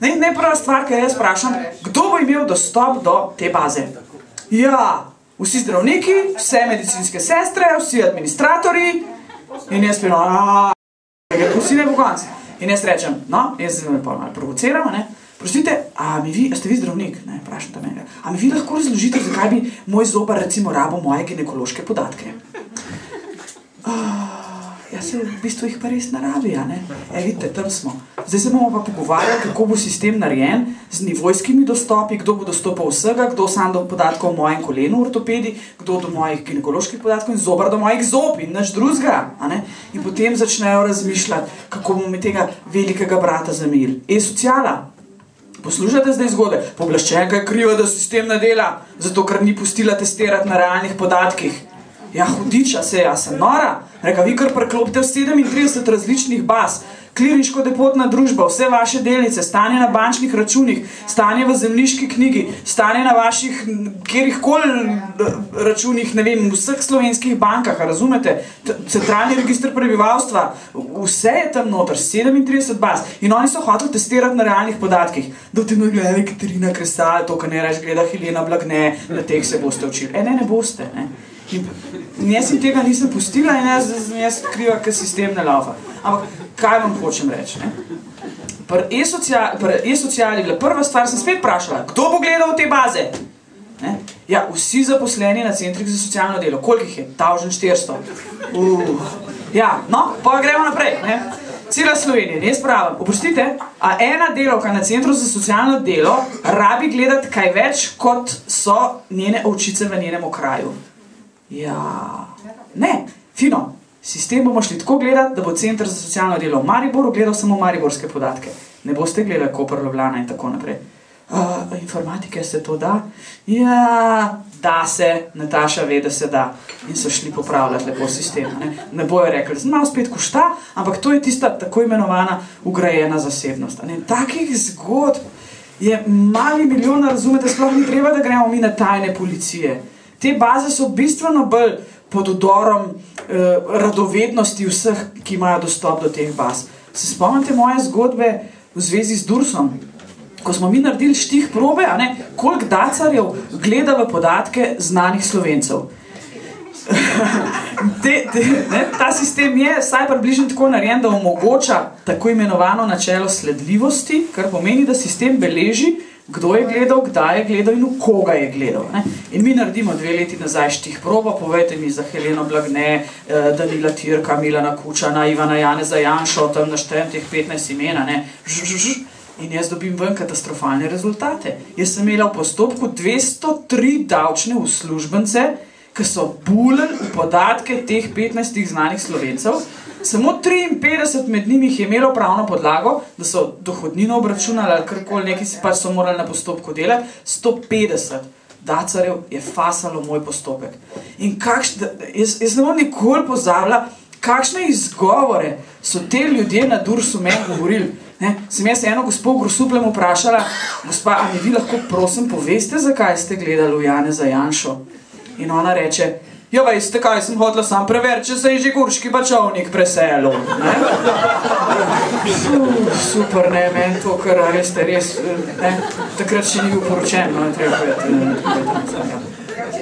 Ne prva stvar, kaj jaz sprašam, kdo bo imel dostop do te baze? Ja, vsi zdravniki, vse medicinske sestre, vsi administratori in jaz vsi ne po konci. In jaz rečem, no, jaz se pa malo provociram, ne? Prostite, a ste vi zdravnik? Ne, vprašam tam enega. A mi vi lahko razložite, zakaj bi moj zobar recimo rabil moje ginekološke podatke? Ja, se v bistvu jih pa res narabi, a ne? Vidite, tam smo. Zdaj se bomo pa pogovarjali, kako bo sistem narejen z nivojskimi dostopi, kdo bo dostopal vsega, kdo sam do podatkov o mojem kolenu v ortopedi, kdo do mojih ginekoloških podatkov in zobar do mojih zob in nič drugega, a ne? In potem začnejo razmišljati, kako bomo tega velikega brata zamili. E-sociala. Poslušajte zdaj zgodbe. Pooblaščenka je kriva, da sistem ne dela, zato ker ni pustila testirati na realnih podatkih. Ja, hudiča se, ja sem nora. Reka, vi kar preklopite v 37 različnih baz. Klirinško depotna družba, vse vaše delnice, stanje na bančnih računih, stanje v zemljiški knjigi, stanje na vaših kjerihkoli računih, ne vem, v vseh slovenskih bankah, razumete? Centralni registr prebivalstva, vse je tam noter, 37 baz. In oni so hoteli testirati na realnih podatkih. Da te gleda Katarina Kresal, to, kar ne reč gleda Helena Blagne, na teh se boste učili. Ne boste, ne. In jaz si tega nisem pustila in jaz kriva, ker sistem ne laufa. Ampak, kaj vam hočem reči? Pri e-sociali je bila prva stvar, sem spet vprašala, kdo bo gledal te baze? Ne? Ja, vsi zaposleni na centrih za socialno delo. Koliko jih je? 1400. Ja, no, pa gremo naprej. Ne? Cela Slovenija, ne spravim. Oprostite, a ena delavka na centru za socialno delo rabi gledati kaj več, kot so njene ovčice v njenem okraju. Ja, ne, fino. Sistem bomo šli tako gledati, da bo Center za socialno delo v Mariboru gledal samo mariborske podatke. Ne boste gledali Koper, Ljubljana in tako naprej. Informatike se to da? Ja, da se, Nataša ve, da se da. In so šli popravljati lepo sistem. Ne bojo rekli, malo spet košta, ampak to je tista tako imenovana ugrajena zasebnost. Takih zgodb je mali milijon, razumete, sploh ni treba, da gremo mi na tajne policije. Te baze so bistveno bolj pod odorom radovednosti vseh, ki imajo dostop do teh baz. Se spomnite moje zgodbe v zvezi z Dursom? Ko smo mi naredili štih probe, koliko dacarjev gleda v podatke znanih Slovencev. Ta sistem je vsaj približno tako narejen, da omogoča tako imenovano načelo sledljivosti, kar pomeni, da sistem beleži, kdo je gledal, kdaj je gledal in v koga je gledal. In mi naredimo 2 leti nazaj štih probo, povejte mi za Heleno Blagne, Danila Tirka, Milana Kučana, Ivana Janeza Janšo, tam naštejem teh 15 imen, in jaz dobim ven katastrofalne rezultate. Jaz sem imela v postopku 203 davčne uslužbence, ki so bulili v podatke teh 15 znanih Slovencev. Samo 53 med njimi je imelo pravno podlago, da so dohodnino obračunali ali karkoli, neki pač so morali na postopku delati. 150 dacarjev je fasalo moj postopek. In jaz ne bom nikoli pozabila, kakšne izgovore so te ljudje na Dursu meni govorili. Sem jaz eno gospo v Grosupljem vprašala, gospa, a mi vi lahko prosim poveste, zakaj ste gledali v Janeza Janšo? In ona reče, ja, veste kaj, sem hotela sam preveriti, če se je že Gurški bačovnik preselil. Super, meni to, kar veste, res, takrat še ni bil poročen, treba povedati.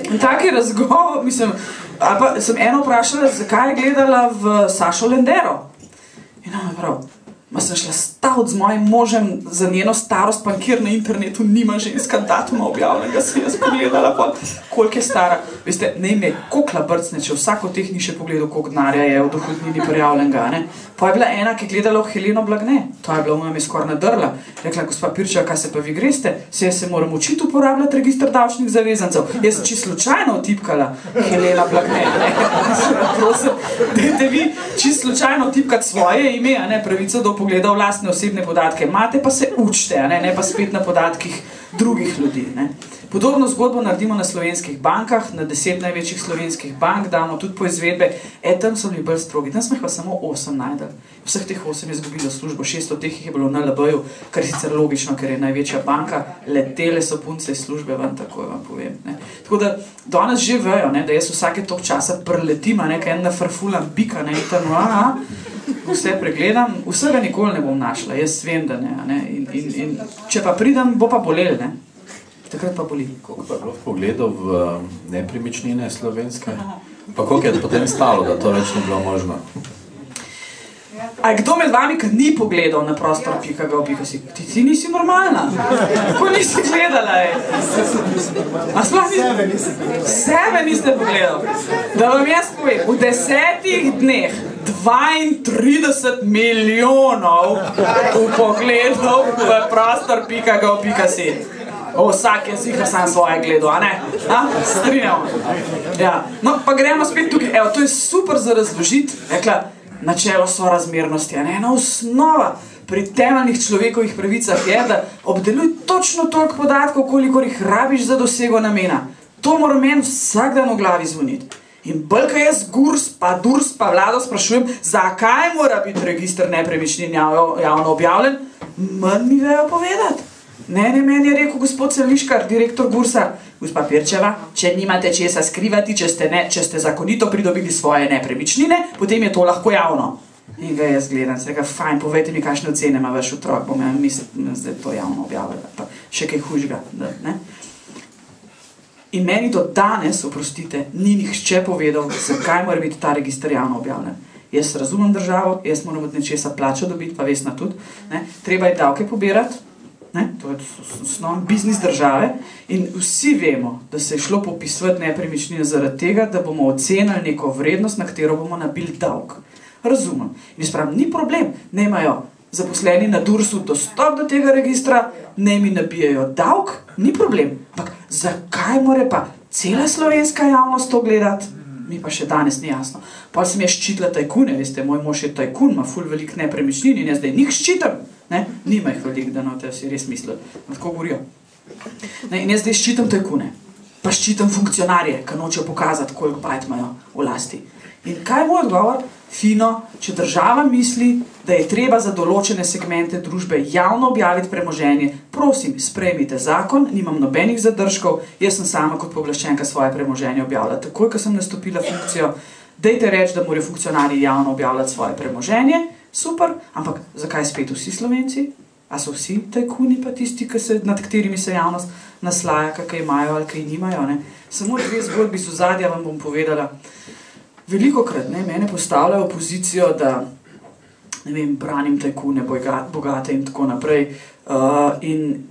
In taki razgovor, mislim, ali pa sem eno vprašala, zakaj je gledala v Sašo Lendero. In ona prav, sem šla staviti z mojim možem za njeno starost, pa kjer na internetu nima ženska datuma objavljenega, sem jaz pogledala, koliko je stara. Veste, ne ime kokla brcne, če vsako teh ni še pogledal, koliko denarja je v dohodnini prijavljenega. Pa je bila ena, ki je gledala v Heleno Blagne, to je bila v me skoraj nadrla. Rekla, gospa Pirčeva, kaj se pa vi greste? Jaz se moram učiti uporabljati register davčnih zavezancev. Jaz sem čisto slučajno vtipkala Helena Blagne. Prosim, dajte vi čisto slučajno vtipkati svoje ime, pravico do pogleda v lastne osebne podatke. Imate pa se učite, ne pa spet na podatkih drugih ljudi. Podobno zgodbo naredimo na slovenskih bankah, na 10 največjih slovenskih bank, damo tudi po izvedbe. Tam so bili bolj strogi, tam smo jih pa samo 8 najdeli. Vseh teh 8 je izgubilo službo, 600 teh je bilo na LB-ju, kar je sicer logično, ker je največja banka, letele so punce iz službe ven, tako vam povem. Tako da danes že vejo, da jaz vsake toliko časa preletim, kaj ena farfulam bika, in tam, vse pregledam, vsega nikoli ne bom našla, jaz vem, da ne. In če pa pridem, bo pa bolel, takrat pa boli. Koliko pa je bilo pogledov v nepremičnine slovenske? Pa koliko je potem stalo, da to več ni bilo možno? A je kdo med vami, ki ni pogledal na prostor.gov.si? Ti nisi normalna? Kako nisi gledala, A sploh nisi? Sebe niste pogledal. Da vam jaz povem, v 10 dneh 32 milijonov vpogledov v prostor.gov.si. Vsak je siha sam svoje gledal, Strinjamo. No, pa gremo spet tukaj. Evo, to je super za razložiti. Rekla, načelo sorazmernosti. Ena osnova pri temeljnih človekovih pravicah je, da obdeluj točno toliko podatkov, kolikor jih rabiš za dosego namena. To mora meni vsak dan v glavi zvoniti. In bolj, ko jaz Gurs, pa Durs, pa vlado sprašujem, zakaj mora biti register nepremičnin javno objavljen, manj mi vejo povedati. Meni je rekel gospod Celiškar, direktor Gursa, gospa Pirčeva, če nimate česa skrivati, če ste zakonito pridobili svoje nepremičnine, potem je to lahko javno. In ga jaz gledam, se ga, fajn, povejte mi, kakšne ocene ima vaš otrok, bom mislim, da je to javno objavljala, pa še kaj hujšega. In meni do danes, oprostite, ni nihče povedal, zakaj mora biti ta register javno objavljen. Jaz razumem državo, jaz moram od nečesa plačo dobiti, pa Vesna tudi, treba je davke pobirati, to je osnovni biznis države in vsi vemo, da se je šlo popisovati nepremičnine zaradi tega, da bomo ocenili neko vrednost, na katero bomo nabili davk. Razumem. In spravim, ni problem, ne imajo zaposleni na Dursu dostop do tega registra, ne mi nabijajo davk, ni problem. Ampak zakaj mora pa cela slovenska javnost to gledati? Mi pa še danes ni jasno. Pa sem jaz ščitila tajkune, veste, moj mož je tajkun, ima ful velik nepremičnin in jaz zdaj njih ščitam. Nima jih velik, da no, te si res mislili. Tako govorijo. In jaz zdaj ščitam tajkune. pa ščitam funkcionarje, ki nočejo pokazati, koliko bajt imajo v lasti. In kaj je moj odgovor? Fino, če država misli, da je treba za določene segmente družbe javno objaviti premoženje, prosim, sprejmite zakon, nimam nobenih zadržkov, jaz sem sama kot pooblaščenka svoje premoženje objavila. Takoj, ko sem nastopila funkcijo, dejte reči, da morajo funkcionarji javno objavljati svoje premoženje, super, ampak zakaj spet vsi Slovenci? A so vsi tajkuni pa tisti, nad katerimi se javnost naslaja, kaj imajo ali kaj nimajo? Ne? Samo 2 zgodbi z ozadja vam bom povedala. Velikokrat mene postavljajo v pozicijo, da ne vem, branim tajkune, bogate in tako naprej. In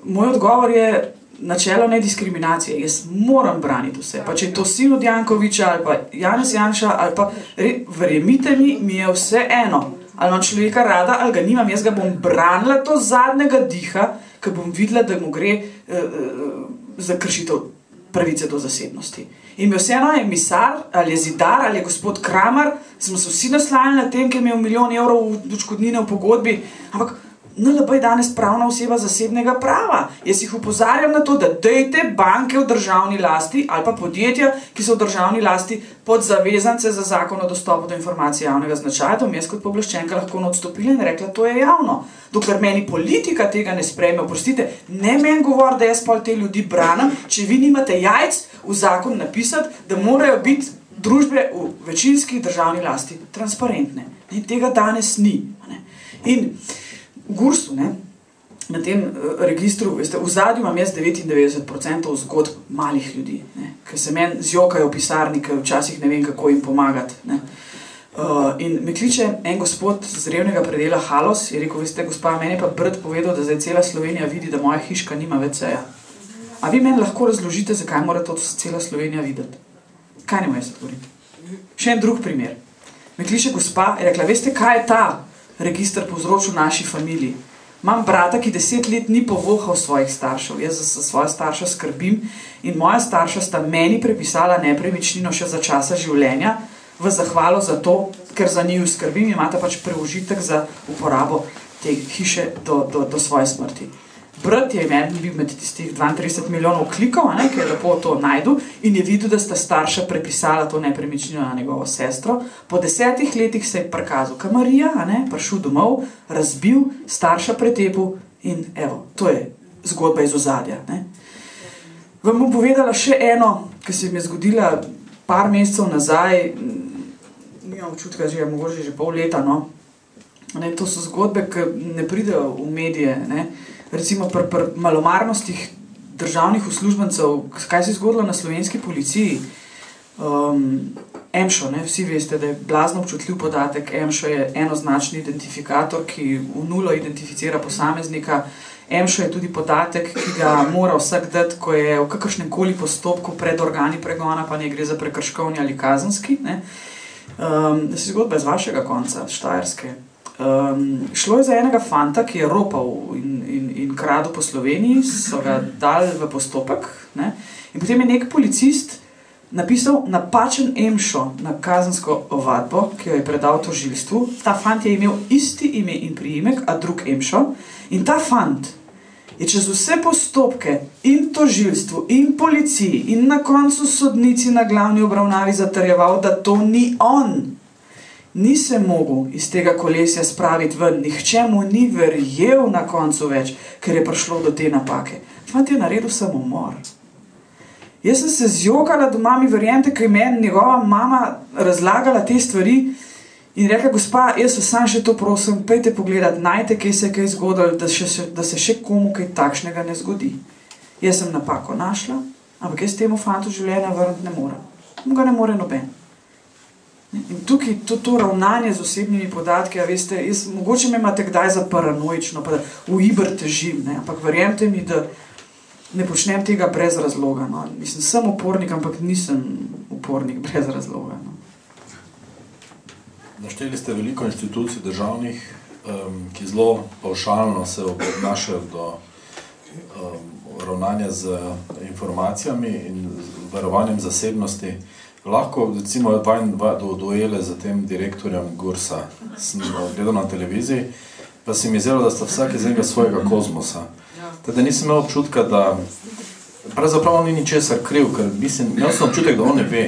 moj odgovor je načelo nediskriminacije. Jaz moram braniti vse. Pa če je to sin od Jankoviča ali pa Janez Janša ali pa, verjemite mi je vse eno. Ali imam človeka rada ali ga nimam, jaz ga bom branila do zadnjega diha, ker bom videla, da mu gre za kršitev pravice do zasebnosti. In vseeno je misar, ali je Zidar, ali je gospod Kramar, smo se vsi naslajali na tem, ki je imel 1 milijon evrov odškodnine v pogodbi, ampak NLB je danes pravna oseba zasebnega prava. Jaz jih opozarjam na to, da dejte banke v državni lasti ali pa podjetja, ki so v državni lasti, pod zavezance za zakon o dostopu do informacij javnega značaja, da bom jaz kot pooblaščenka lahko odstopila in rekla, to je javno. Dokler meni politika tega ne sprejme, oprostite, ne meni govor, da jaz pol te ljudi branim, če vi nimate jajc v zakon napisati, da morajo biti družbe v večinski državni lasti transparentne. In tega danes ni. In v Gursu, na tem registru, veste, v zadju imam jaz 99% zgodb malih ljudi, ker se meni zjokajo v pisarni, ker včasih ne vem, kako jim pomagati. In me kliče en gospod z revnega predela Halos, je rekel, veste, gospa, meni je pa brat povedal, da zdaj cela Slovenija vidi, da moja hiška nima WC-ja. A vi meni lahko razložite, zakaj mora to cela Slovenija videti? Kaj ne moje se odgovoriti? Še en drug primer. Me kliče gospa, je rekla, veste, kaj je ta register povzročil naši familiji? Imam brata, ki 10 let ni povohal svojih staršev. Jaz za svoje starša skrbim in moja starša sta meni prepisala nepremičnino še za časa življenja v zahvalo za to, ker za njiju skrbim in imata pač preužitek za uporabo te hiše do svoje smrti. Brat je bil med tistih 32 milijonov klikov, ki je lepo to najdu in je videl, da sta starša prepisala to nepremičnino na njegovo sestro. Po 10 letih se je prikazal Kamarija, prišel domov, razbil, starša pretepil in evo, to je zgodba iz ozadja. Vam bom povedala še eno, ki se mi je zgodila par mesecev nazaj, nimam občutka, že je mogoče že pol leta, to so zgodbe, ki ne pridejo v medije, recimo pri malomarnostih državnih uslužbencev, kaj se je zgodilo na slovenski policiji. EMŠO, vsi veste, da je blazno občutljiv podatek. EMŠO je enoznačni identifikator, ki v nulo identificira posameznika. EMŠO je tudi podatek, ki ga mora vsak dati, ko je v kakršnem koli postopku pred organi pregona, pa ne gre za prekrškovni ali kazenski. Se zgodba iz vašega konca, Štajerske. Šlo je za enega fanta, ki je ropal in kradel po Sloveniji, so ga dali v postopek, in potem je nek policist napisal napačen EMŠO na kazensko ovadbo, ki jo je predal tožilstvu. Ta fant je imel isti ime in priimek, a drug EMŠO, in ta fant je čez vse postopke in tožilstvu in policiji in na koncu sodnici na glavni obravnavi zatrjeval, da to ni on. Ni se mogel iz tega kolesja spraviti ven, nihče mu ni verjel na koncu več, ker je prišlo do te napake. Fant je naredil samomor. Jaz sem se zjokala doma, mi verjemte, ker je meni njegova mama razlagala te stvari in rekla, gospa, jaz vas sam še to prosim, pejte pogledat, najte, kaj se je kaj zgodilo, da se še komu kaj takšnega ne zgodi. Jaz sem napako našla, ampak jaz temu fantu življenja vrniti ne morem. Ga ne more noben. In tukaj to ravnanje z osebnimi podatki, veste, mogoče me imate kdaj za paranoično, pa da v iber težim, ampak verjemte mi, da ne počnem tega brez razloga. Mislim, sem upornik, ampak nisem upornik brez razloga. Našteli ste veliko institucij državnih, ki zelo pavšalno se obnašajo do ravnanja z informacijami in varovanjem zasebnosti. Lahko, recimo, dojele za tem direktorjem Gursa, sem gledal na televiziji, pa se mi je zdelo, da sta vsak iz enega svojega kozmosa. Teda nisem imel občutka, pravzaprav ni ničesar kriv, ker mislim, imel sem občutek, da on ne ve.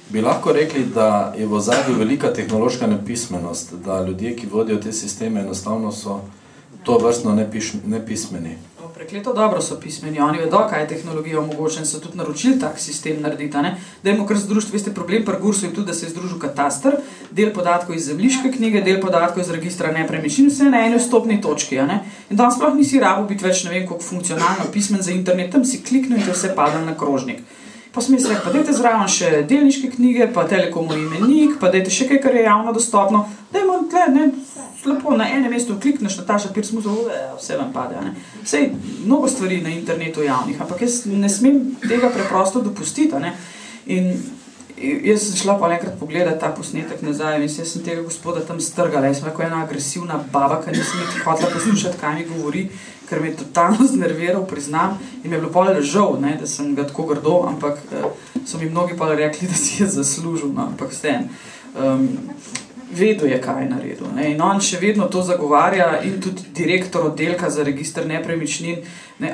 Bi lahko rekli, da je v ozadju velika tehnološka nepismenost, da ljudje, ki vodijo te sisteme, enostavno so to vrstno nepismeni. Prekleto dobro so pismeni, oni vedo, kaj je tehnologija omogočena, so tudi naročili tak sistem narediti. Dajmo kar združiti, veste, problem pri Gursu je tudi, da se je združil kataster, del podatkov iz zemljiške knjige, del podatkov iz registra nepremičnin, vse na eni vstopni točki. In danes sploh nisi rabo biti več, ne vem, koliko funkcionalno pismen za internet, tam si kliknil in te vse pada na krožnik. Pa smo rekli, pa dajte zraven še delniške knjige, pa Telekomu imenik, pa dajte še kaj, kar je javno dostopno. Dajmo tle, ne, lepo na enem mestu klikneš Nataša Pirc Musar, vse vam pade. Sej, mnogo stvari na internetu javnih, ampak jaz ne smem tega preprosto dopustiti. In jaz sem šla pa enkrat pogledati ta posnetek nazaj in jaz sem tega gospoda tam strgala. Jaz sem tako ena agresivna baba, ker nisem hotela poslušati, kaj mi govori, ker me je totalno znerviral, priznam, in mi je bilo pol žal, da sem ga tako grdo, ampak so mi mnogi pol rekli, da si je zaslužil, ampak vsem. Vedel je, kaj je naredil. In on še vedno to zagovarja in tudi direktor oddelka za register nepremičnin.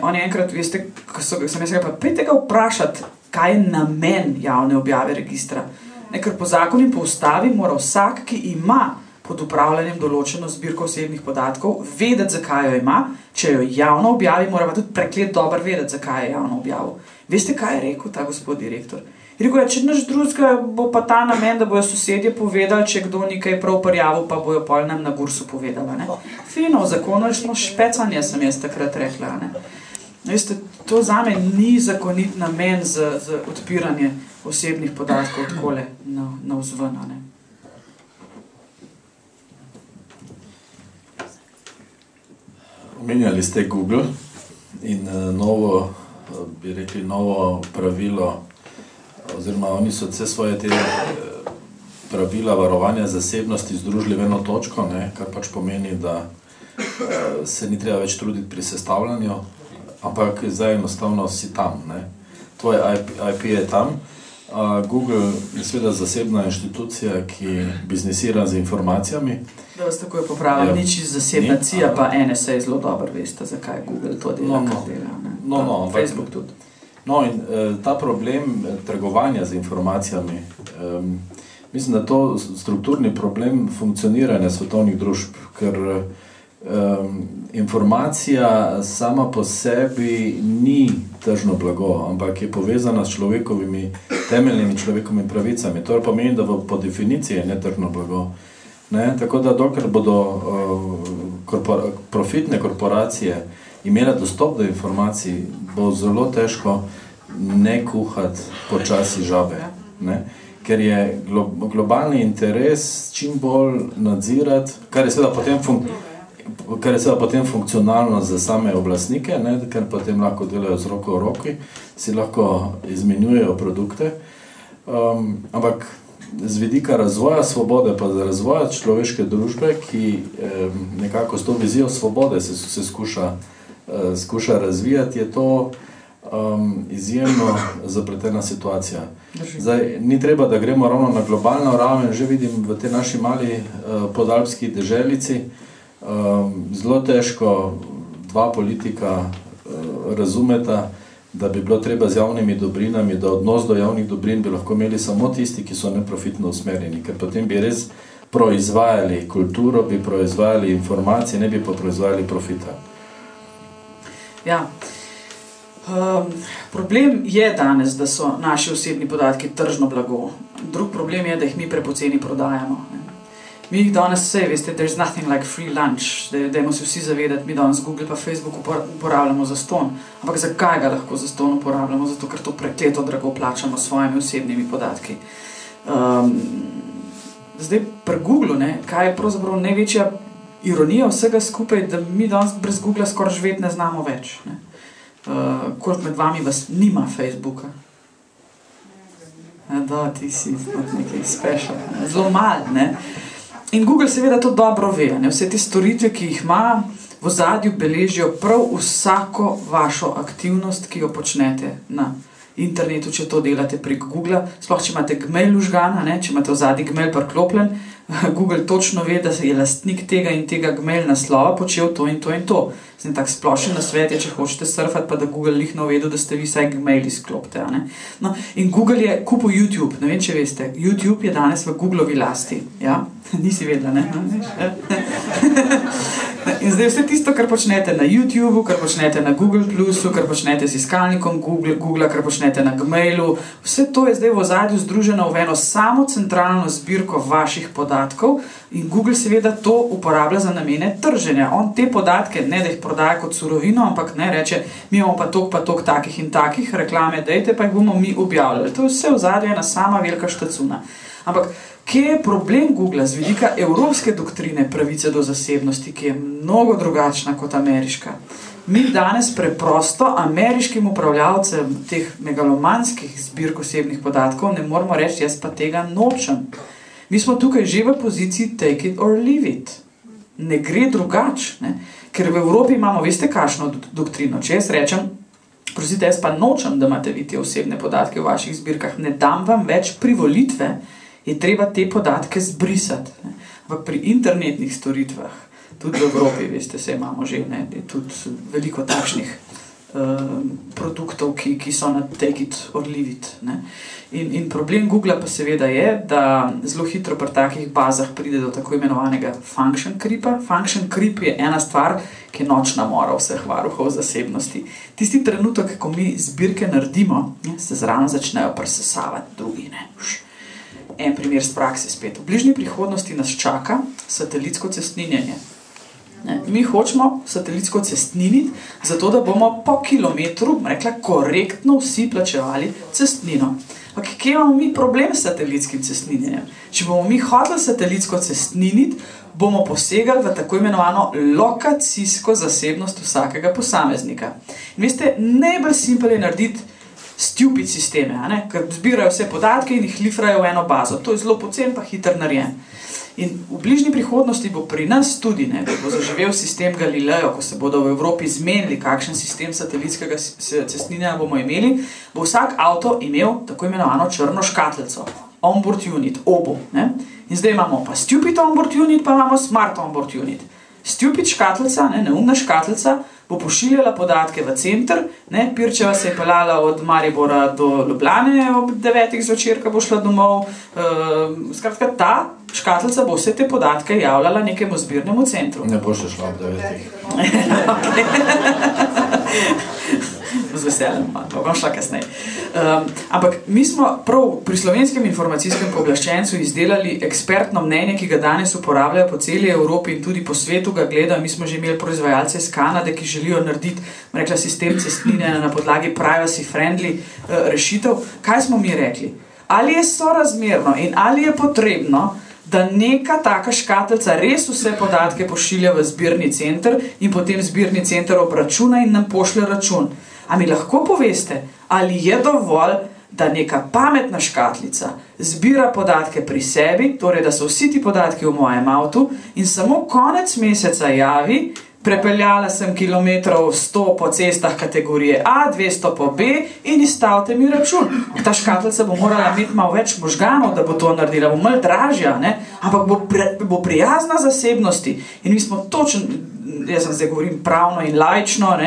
On je enkrat, veste, ko sem jaz rekel, pa pejte ga vprašati, kaj je namen javne objave registra. Ker po zakonu in po ustavi mora vsak, ki ima pod upravljanjem določeno zbirko osebnih podatkov, vedeti, zakaj jo ima, če jo javno objavi, mora pa tudi preklet dobro vedeti, zakaj je javno objavil. Veste, kaj je rekel ta gospod direktor? Je rekel, če naš drugega bo pa ta namen, da bojo sosedje povedali, če kdo nekaj prav prijavil, pa bojo pol nam na Gursu povedali. Fino, v zakonu je špecanje, sem jaz takrat rekla. Veste, to zame ni zakonit namen za odpiranje osebnih podatkov takole na vzven. Omenjali ste Google in novo, bi rekli, novo pravilo, oziroma oni so vse svoje te pravila varovanja zasebnosti združili v eno točko, kar pač pomeni, da se ni treba več truditi pri sestavljanju, ampak zdaj enostavno si tam. Tvoj IP je tam. Google je seveda zasebna inštitucija, ki biznisira z informacijami. Da vas tako je popravljal, nič iz zasebna CIA, pa NSA zelo dobro veste, zakaj Google to dela, kar dela. Facebook tudi. No, in ta problem trgovanja z informacijami, mislim, da to strukturni problem funkcioniranja svetovnih družb, ker informacija sama po sebi ni tržno blago, ampak je povezana s človekovimi, temeljnimi človekovimi pravicami. To pomeni, da po definiciji je netržno blago. Tako da dokler bodo profitne korporacije imela dostop do informacij, bo zelo težko ne kuhati počasi žabe. Ker je globalni interes čim bolj nadzirati, kar je seveda potem funkcionalno za same oblastnike, ker potem lahko delajo z roko v roki, si lahko izmenjujejo produkte. Ampak z vidika razvoja svobode, pa za razvoja človeške družbe, ki nekako s to vizijo svobode se skuša razvijati, je to izjemno zapletena situacija. Zdaj, ni treba, da gremo ravno na globalno raven, že vidim v tej naši mali podalpski deželici, zelo težko dva politika razumeta, da bi bilo treba z javnimi dobrinami, da odnos do javnih dobrin bi lahko imeli samo tisti, ki so neprofitno usmerjeni, ker potem bi res proizvajali kulturo, bi proizvajali informacije, ne bi pa proizvajali profita. Ja. Problem je danes, da so naši osebni podatki tržno blago. Drug problem je, da jih mi prepoceni prodajamo. Mi jih danes vse, veste, there's nothing like free lunch, dajmo se vsi zavedati, mi danes Google pa Facebook uporabljamo za ston. Ampak zakaj ga lahko za ston uporabljamo? Zato, ker to prekleto drago plačamo s svojimi osebnimi podatki. Zdaj, pri Google, kaj je pravzaprav največja ironija vsega skupaj, da mi danes brez Google skoraj živeti ne znamo več. Koliko med vami vas nima Facebooka? Da, ti si nekaj special. Zelo malo, In Google seveda to dobro ve. Vse te storitve, ki jih ima, v ozadju beležijo prav vsako vašo aktivnost, ki jo počnete na internetu, če to delate prek Google, sploh če imate Gmail užgan, če imate v zadnji Gmail priklopljen, Google točno ve, da je lastnik tega in tega Gmail naslova počel to in to in to. Zdaj, tak splošen nasvet je, če hočete surfati, pa da Google lih navedel, da ste vi vsaj Gmail izklopte. No, in Google je kupil YouTube, ne vem, če veste, YouTube je danes v Googlovi lasti, ja? Nisi vedela, ne? In zdaj vse tisto, kar počnete na YouTubeu, kar počnete na Google Plusu, kar počnete z iskalnikom Google, kar počnete na Gmailu, vse to je zdaj v ozadju združeno v eno samo centralno zbirko vaših podatkov in Google seveda to uporablja za namene trženja. On te podatke ne da jih prodaja kot surovino, ampak ne reče, mi imamo pa toliko takih in takih reklame, dejte, pa jih bomo mi objavljali. To je vse v ozadju ena sama velika štacuna. Ampak kje je problem Google z vidika evropske doktrine pravice do zasebnosti, ki je mnogo drugačna kot ameriška? Mi danes preprosto ameriškim upravljavcem teh megalomanskih zbirk osebnih podatkov ne moramo reči, jaz pa tega nočem. Mi smo tukaj že v poziciji take it or leave it. Ne gre drugač, ne? Ker v Evropi imamo, veste, kakšno doktrino. Če jaz rečem, prosite, jaz pa nočem, da imate vi te osebne podatke v vaših zbirkah, ne dam vam več privolitve, je treba te podatke zbrisati. Ampak pri internetnih storitvah, tudi v Evropi, veste, se imamo že, ne, je tudi veliko takšnih produktov, ki so na take it or leave it. Ne. In problem Google pa seveda je, da zelo hitro pri takih bazah pride do tako imenovanega function creepa. Function creep je ena stvar, ki je nočna mora vseh varuhov zasebnosti. Tisti trenutek, ko mi zbirke naredimo, se zraven začnejo presesavati drugi, ne. En primer z prakse spet. V bližnji prihodnosti nas čaka satelitsko cestninjenje. Mi hočemo satelitsko cestniniti, zato da bomo po kilometru, rekla, korektno vsi plačevali cestnino. Ampak kje imamo mi problem s satelitskim cestninjenjem? Če bomo mi hoteli satelitsko cestniniti, bomo posegali v tako imenovano lokacijsko zasebnost vsakega posameznika. In veste, najbolj simpel je narediti stupid sisteme, ker zbirajo vse podatke in jih lifrajo v eno bazo. To je zelo pocen pa hiter narejen. In v bližnji prihodnosti bo pri nas tudi, ko bo zaživel sistem Galileo, ko se bodo v Evropi zmenili, kakšen sistem satelitskega cestninjenja bomo imeli, bo vsak avto imel tako imenovano črno škatlico, onboard unit, OBU. In zdaj imamo pa stupid onboard unit, pa imamo smart onboard unit. Stupid škatlica, neumna škatlica, bo pošiljala podatke v center, Pirčeva se je peljala od Maribora do Ljubljane ob 9. zvečer, ko bo šla domov. Skratka, ta škatlica bo vse te podatke javljala nekemu zbirnemu centru. Ne bo še šla ob 9. Z veseljem, to bom šla kasneje. Ampak mi smo prav pri Slovenskem informacijskem pooblaščencu izdelali ekspertno mnenje, ki ga danes uporabljajo po celi Evropi in tudi po svetu ga gledajo. Mi smo že imeli proizvajalce iz Kanade, ki želijo narediti, rekla, sistem cestninjenja na podlagi privacy friendly rešitev. Kaj smo mi rekli? Ali je sorazmerno in ali je potrebno, da neka taka škatlica res vse podatke pošilja v zbirni center in potem zbirni center obračuna in nam pošlje račun? A mi lahko poveste, ali je dovolj, da neka pametna škatlica zbira podatke pri sebi, torej da so vsi ti podatki v mojem avtu in samo konec meseca javi, prepeljala sem kilometrov 100 po cestah kategorije A, 200 po B in izstavite mi račun. Ta škatlica bo morala imeti malo več možganov, da bo to naredila, bo malo dražja, ampak bo prijazna zasebnosti. In mi smo točno, jaz zdaj govorim pravno in laično,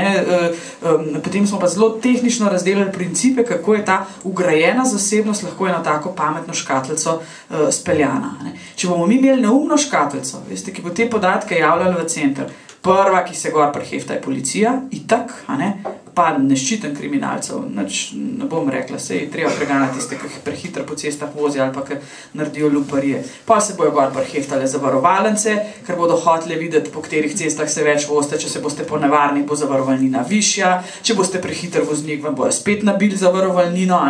potem smo pa zelo tehnično razdelili principe, kako je ta ugrajena zasebnost lahko eno tako pametno škatlico speljana. Če bomo mi imeli neumno škatlico, veste, ki bo te podatke javljala v center, prva, ki se gor prehefta, je policija, itak, pa ne ščitem kriminalcev, ne bom rekla, se je treba preganjati tiste, ki prehitro po cestah vozi ali pa ki naredijo luparije. Pa se bojo gor preheftale zavarovalnice, ker bodo hotele videti, po katerih cestah se več vozite, če se boste po nevarni, bo zavarovalnina višja, če boste prehiter voznik, vam bojo spet nabili zavarovalnino,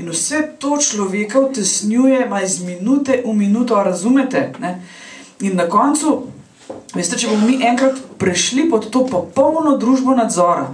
in vse to človeka utesnjuje iz minute v minuto, razumete? In na koncu, veste, če bomo mi enkrat prešli pod to popolno družbo nadzora,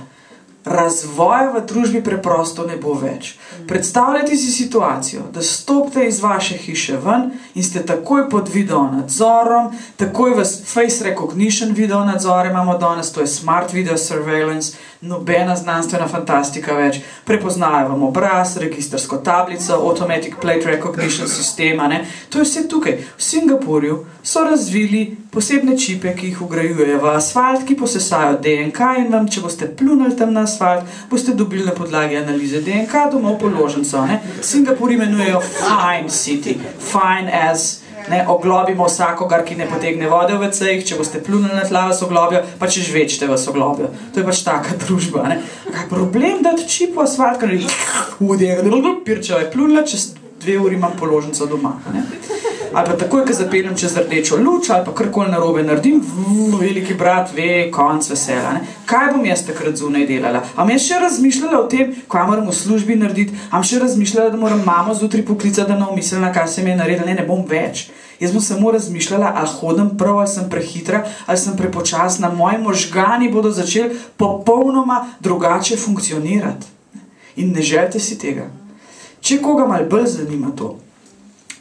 razvoja v družbi preprosto ne bo več. Predstavljajte si situacijo, da stopite iz vaše hiše ven in ste takoj pod video nadzorom, takoj v face recognition video nadzore imamo danes, to je smart video surveillance, nobena znanstvena fantastika več, prepoznajo vam obraz, registrsko tablico, automatic plate recognition sistema, ne? To je vse tukaj. V Singapurju so razvili posebne čipe, ki jih vgrajujejo v asfalt, ki posesajo DNK in vam, če boste plunili tam na asfalt, boste dobili na podlagi analize DNK domov položnico. Singapur imenujejo Fine City, fine as, ne, oglobimo vsakogar, ki ne potegne vode v vecejih, če boste plunili na tla, vas oglobijo, pa če žvečete, vas oglobijo. To je pač taka družba. Ne. Kaj problem dati čip v asfalt, ker pirčeva je plunila, čez 2 uri imam položnico doma. Ne. Ali pa takoj, ko zapeljem čez rdečo luč, ali pa karkoli narobe naredim, veliki brat ve, konc vesela. Ne? Kaj bom jaz takrat zunaj delala? Am jaz še razmišljala o tem, kaj moram v službi narediti? Am še razmišljala, da moram mamo zjutraj poklicati, da ne umislila, kaj se mi je naredila? Ne bom več. Jaz bom samo razmišljala, ali hodim prav, ali sem prehitra, ali sem prepočasna. Moji možgani bodo začeli popolnoma drugače funkcionirati. In ne želite si tega. Če koga malo bolj zanima to,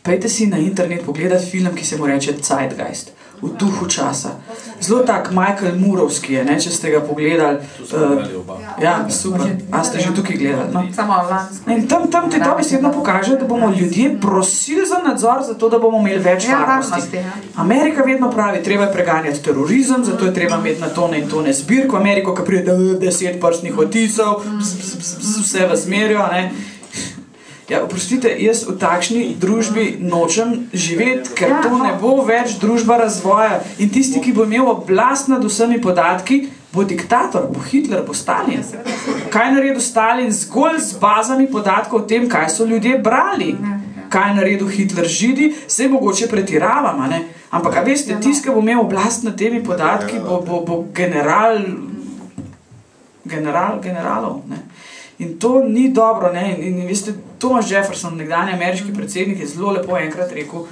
pojdite si na internet pogledati film, ki se mu reče Zeitgeist, v duhu časa. Zelo tak Michael Moorovski je, ne, če ste ga pogledali. Ja, super. A ste že tukaj gledali? No? Samo lansko. In tam ti dobesedno pokaže, da bomo ljudje prosili za nadzor, zato da bomo imeli več varnosti. Amerika vedno pravi, treba je preganjati terorizem, zato je treba imeti na tone in tone zbirko. Ameriko, ki pride 10 prstnih odtisov, vse vas merijo, ne. Ja, oprostite, jaz v takšni družbi nočem živeti, ker to ne bo več družba razvoja. In tisti, ki bo imel oblast nad vsemi podatki, bo diktator, bo Hitler, bo Stalin. Kaj naredil Stalin zgolj z bazami podatkov o tem, kaj so ljudje brali? Kaj naredil Hitler Židi? Saj mogoče pretiravam, ne? Ampak, a veste, tisti, ki bo imel oblast nad temi podatki, bo generalov, ne? In to ni dobro, ne, in veste, Thomas Jefferson, nekdanji ameriški predsednik, je zelo lepo enkrat rekel,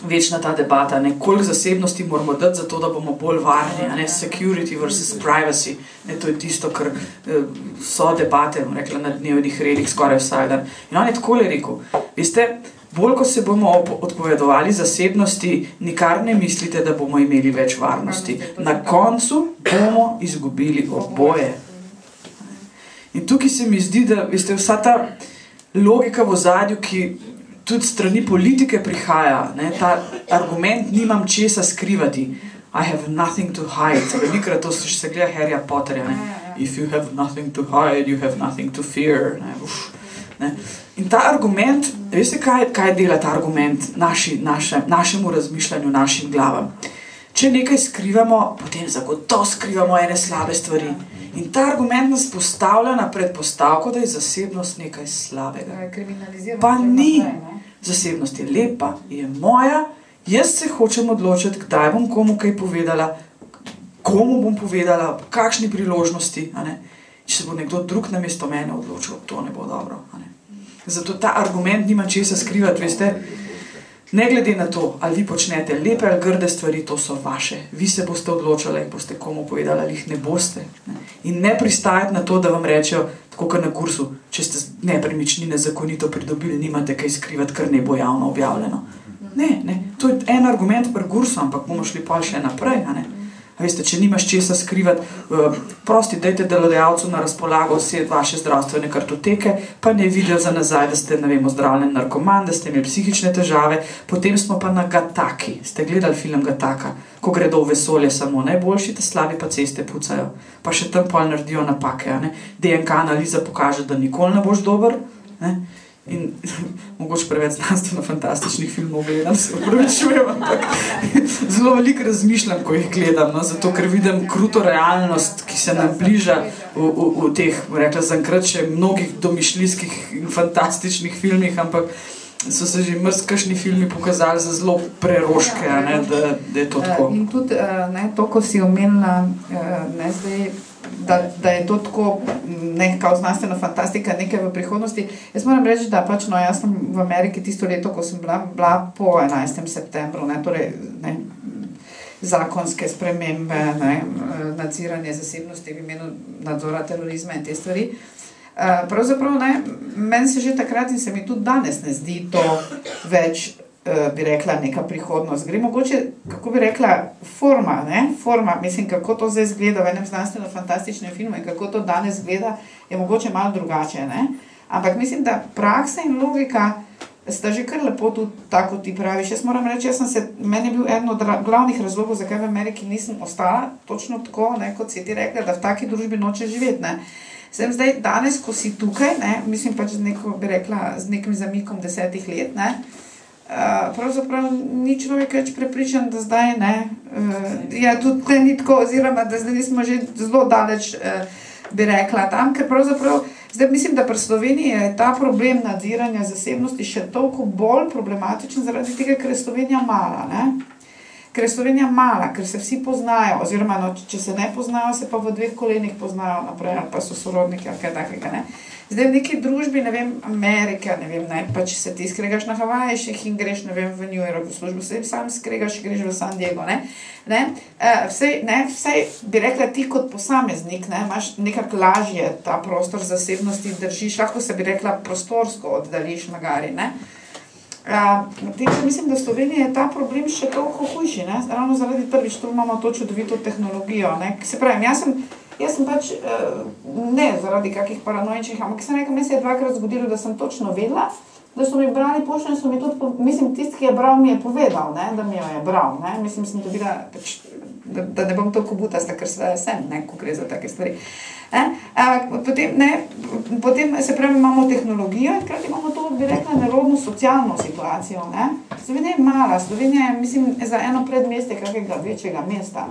večna ta debata, ne, koliko zasebnosti moramo dati za to, da bomo bolj varni, ne, security versus privacy, ne, to je tisto, kar so debate, rekla, na dnevnih redih skoraj vsak dan. In on je takole rekel, veste, bolj, ko se bomo odpovedovali zasebnosti, nikar ne mislite, da bomo imeli več varnosti. Na koncu bomo izgubili oboje. In tukaj se mi zdi, da veste, vsa ta logika v ozadju, ki tudi strani politike prihaja, ne, ta argument nimam česa skrivati. I have nothing to hide. Velikrat to se gleda Harryja Potterja. Ne. If you have nothing to hide, you have nothing to fear. Ne. In ta argument, veste, kaj dela ta argument našemu razmišljanju, našim glavam? Če nekaj skrivamo, potem zagotovo skrivamo ene slabe stvari. In ta argument nas postavlja na predpostavko, da je zasebnost nekaj slabega. Pa ni. Zasebnost je lepa, je moja, jaz se hočem odločiti, kdaj bom komu kaj povedala, komu bom povedala, kakšni priložnosti. A ne? Če se bo nekdo drug namesto mene odločil, to ne bo dobro. A ne? Zato ta argument nima česa skrivati, veste. Ne glede na to, ali vi počnete lepe ali grde stvari, to so vaše. Vi se boste odločali, boste komu povedali, ali jih ne boste. In ne pristajati na to, da vam rečejo, tako kot na kursu, če ste nepremičnine zakonito pridobili, nimate kaj skrivati, ker ne bo javno objavljeno. Ne, to je en argument pri kursu, ampak bomo šli pa še naprej, a ne? A veste, če nimaš česa skrivati, prosti, dajte delodajalcu na razpolago vse vaše zdravstvene kartoteke, pa ne vidijo za nazaj, da ste, ne vem, ozdravljen narkoman, da ste imeli psihične težave, potem smo pa na Gataki. Ste gledali film Gataka, ko gredo v vesolje samo najboljši, ta slabi pa ceste pucajo, pa še tam pol naredijo napake, a ne? DNK analiza pokaže, da nikoli ne boš dober, ne? In mogoče preveč znanstveno-fantastičnih filmov gledam, se upravičujem, ampak zelo veliko razmišljam, ko jih gledam, no, zato ker vidim kruto realnost, ki se nam bliža v teh, rekla zankrat še mnogih domišljijskih in fantastičnih filmih, ampak so se že mrzkašni filmi pokazali za zelo preroške, ne, da je to tako. In tudi to, ko si omenila, ne, zdaj, da je to tako nekaj znanstvena fantastika, nekaj v prihodnosti. Jaz moram reči, da pač, no, jaz sem v Ameriki tisto leto, ko sem bila po 11. septembru, ne, torej, ne, zakonske spremembe, nadziranje zasebnosti v imenu nadzora terorizma in te stvari. Pravzaprav, meni se že takrat in se mi tudi danes ne zdi to več, bi rekla, neka prihodnost. Gre mogoče, kako bi rekla, forma, mislim, kako to zdaj izgleda v enem znanstveno-fantastičnem filmu in kako to danes gleda, je mogoče malo drugače, Ampak mislim, da praksa in logika sta že kar lepo tudi tako, ti praviš. Jaz moram reči, meni je bil eden od glavnih razlogov, zakaj v Ameriki nisem ostala točno tako, kot si ti rekla, da v taki družbi noče živeti, Sem zdaj, danes, ko si tukaj, mislim pač z nekim zamikom 10 let, pravzaprav ni človek več prepričan, da zdaj tudi ni tako, oziroma da zdaj nismo že zelo daleč, bi rekla, tam, ker pravzaprav zdaj mislim, da pri Sloveniji je ta problem nadziranja zasebnosti še toliko bolj problematičen zaradi tega, ker je Slovenija mala, Ker je Slovenija mala, ker se vsi poznajo, oziroma če se ne poznajo, se pa v 2 kolenih poznajo naprej, ali pa so sorodniki ali kaj takega, Zdaj v neki družbi, Amerika, pa če se ti skregaš na Havajših in greš, v New York v službo, se sam skregaš, greš v San Diego, Vsej, bi rekla, ti kot posameznik, imaš nekako lažje ta prostor zasebnosti držiš, lahko se, bi rekla, prostorsko oddališ magari, Mislim, da v Sloveniji je ta problem še toliko hujši, ravno zaradi prvič, tu imamo to čudovito tehnologijo, Se pravi, jaz sem pač, ne zaradi kakih paranoičnih, ampak sem rekel, meni se je 2-krat zgodilo, da sem točno vedela, da so mi brali pošto in so mi tudi, mislim, tisti, ki je bral, mi je povedal, da mi jo je bral, mislim, sem dobila, pač, da ne bom toliko butasta, ker sem, ko gre za take stvari. Potem, se pravi, imamo tehnologijo in krati imamo to, bi rekla, nerodno socialno situacijo, Slovenija je mala, Slovenija je, mislim, za eno predmestje kakega večjega mesta,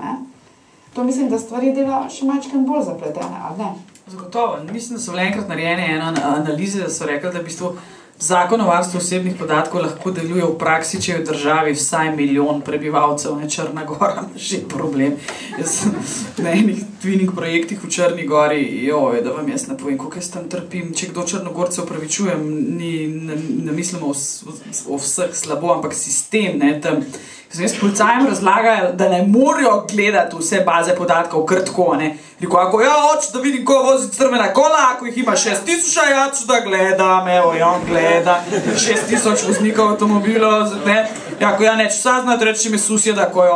To mislim, da stvari dela še mačkam bolj zapletene, ali ne? Zagotovo. Mislim, da so bile enkrat narejene ene analize, da so rekli, da v bistvu Zakon o varstvu osebnih podatkov lahko deluje v praksi, če je v državi vsaj 1 milijon prebivalcev, Črna Gora ima že problem. Jaz sem na enih twinning projektih v Črni Gori, da vam jaz ne povem, koliko jaz tam trpim. Če kdo Črnogorce opravičujem, ne mislimo o vseh slabo, ampak sistem, tam. Jaz policajem razlagajo, da ne morajo gledati vse baze podatkov kar tako, Rekel, ako hoče da vidim, ko vozi crvena kola, ako jih ima 6000, ja ću da gledam, evo, on gleda, 6000 voznikov avtomobilov, ako ja neću saznat, reći mi susjeda ko je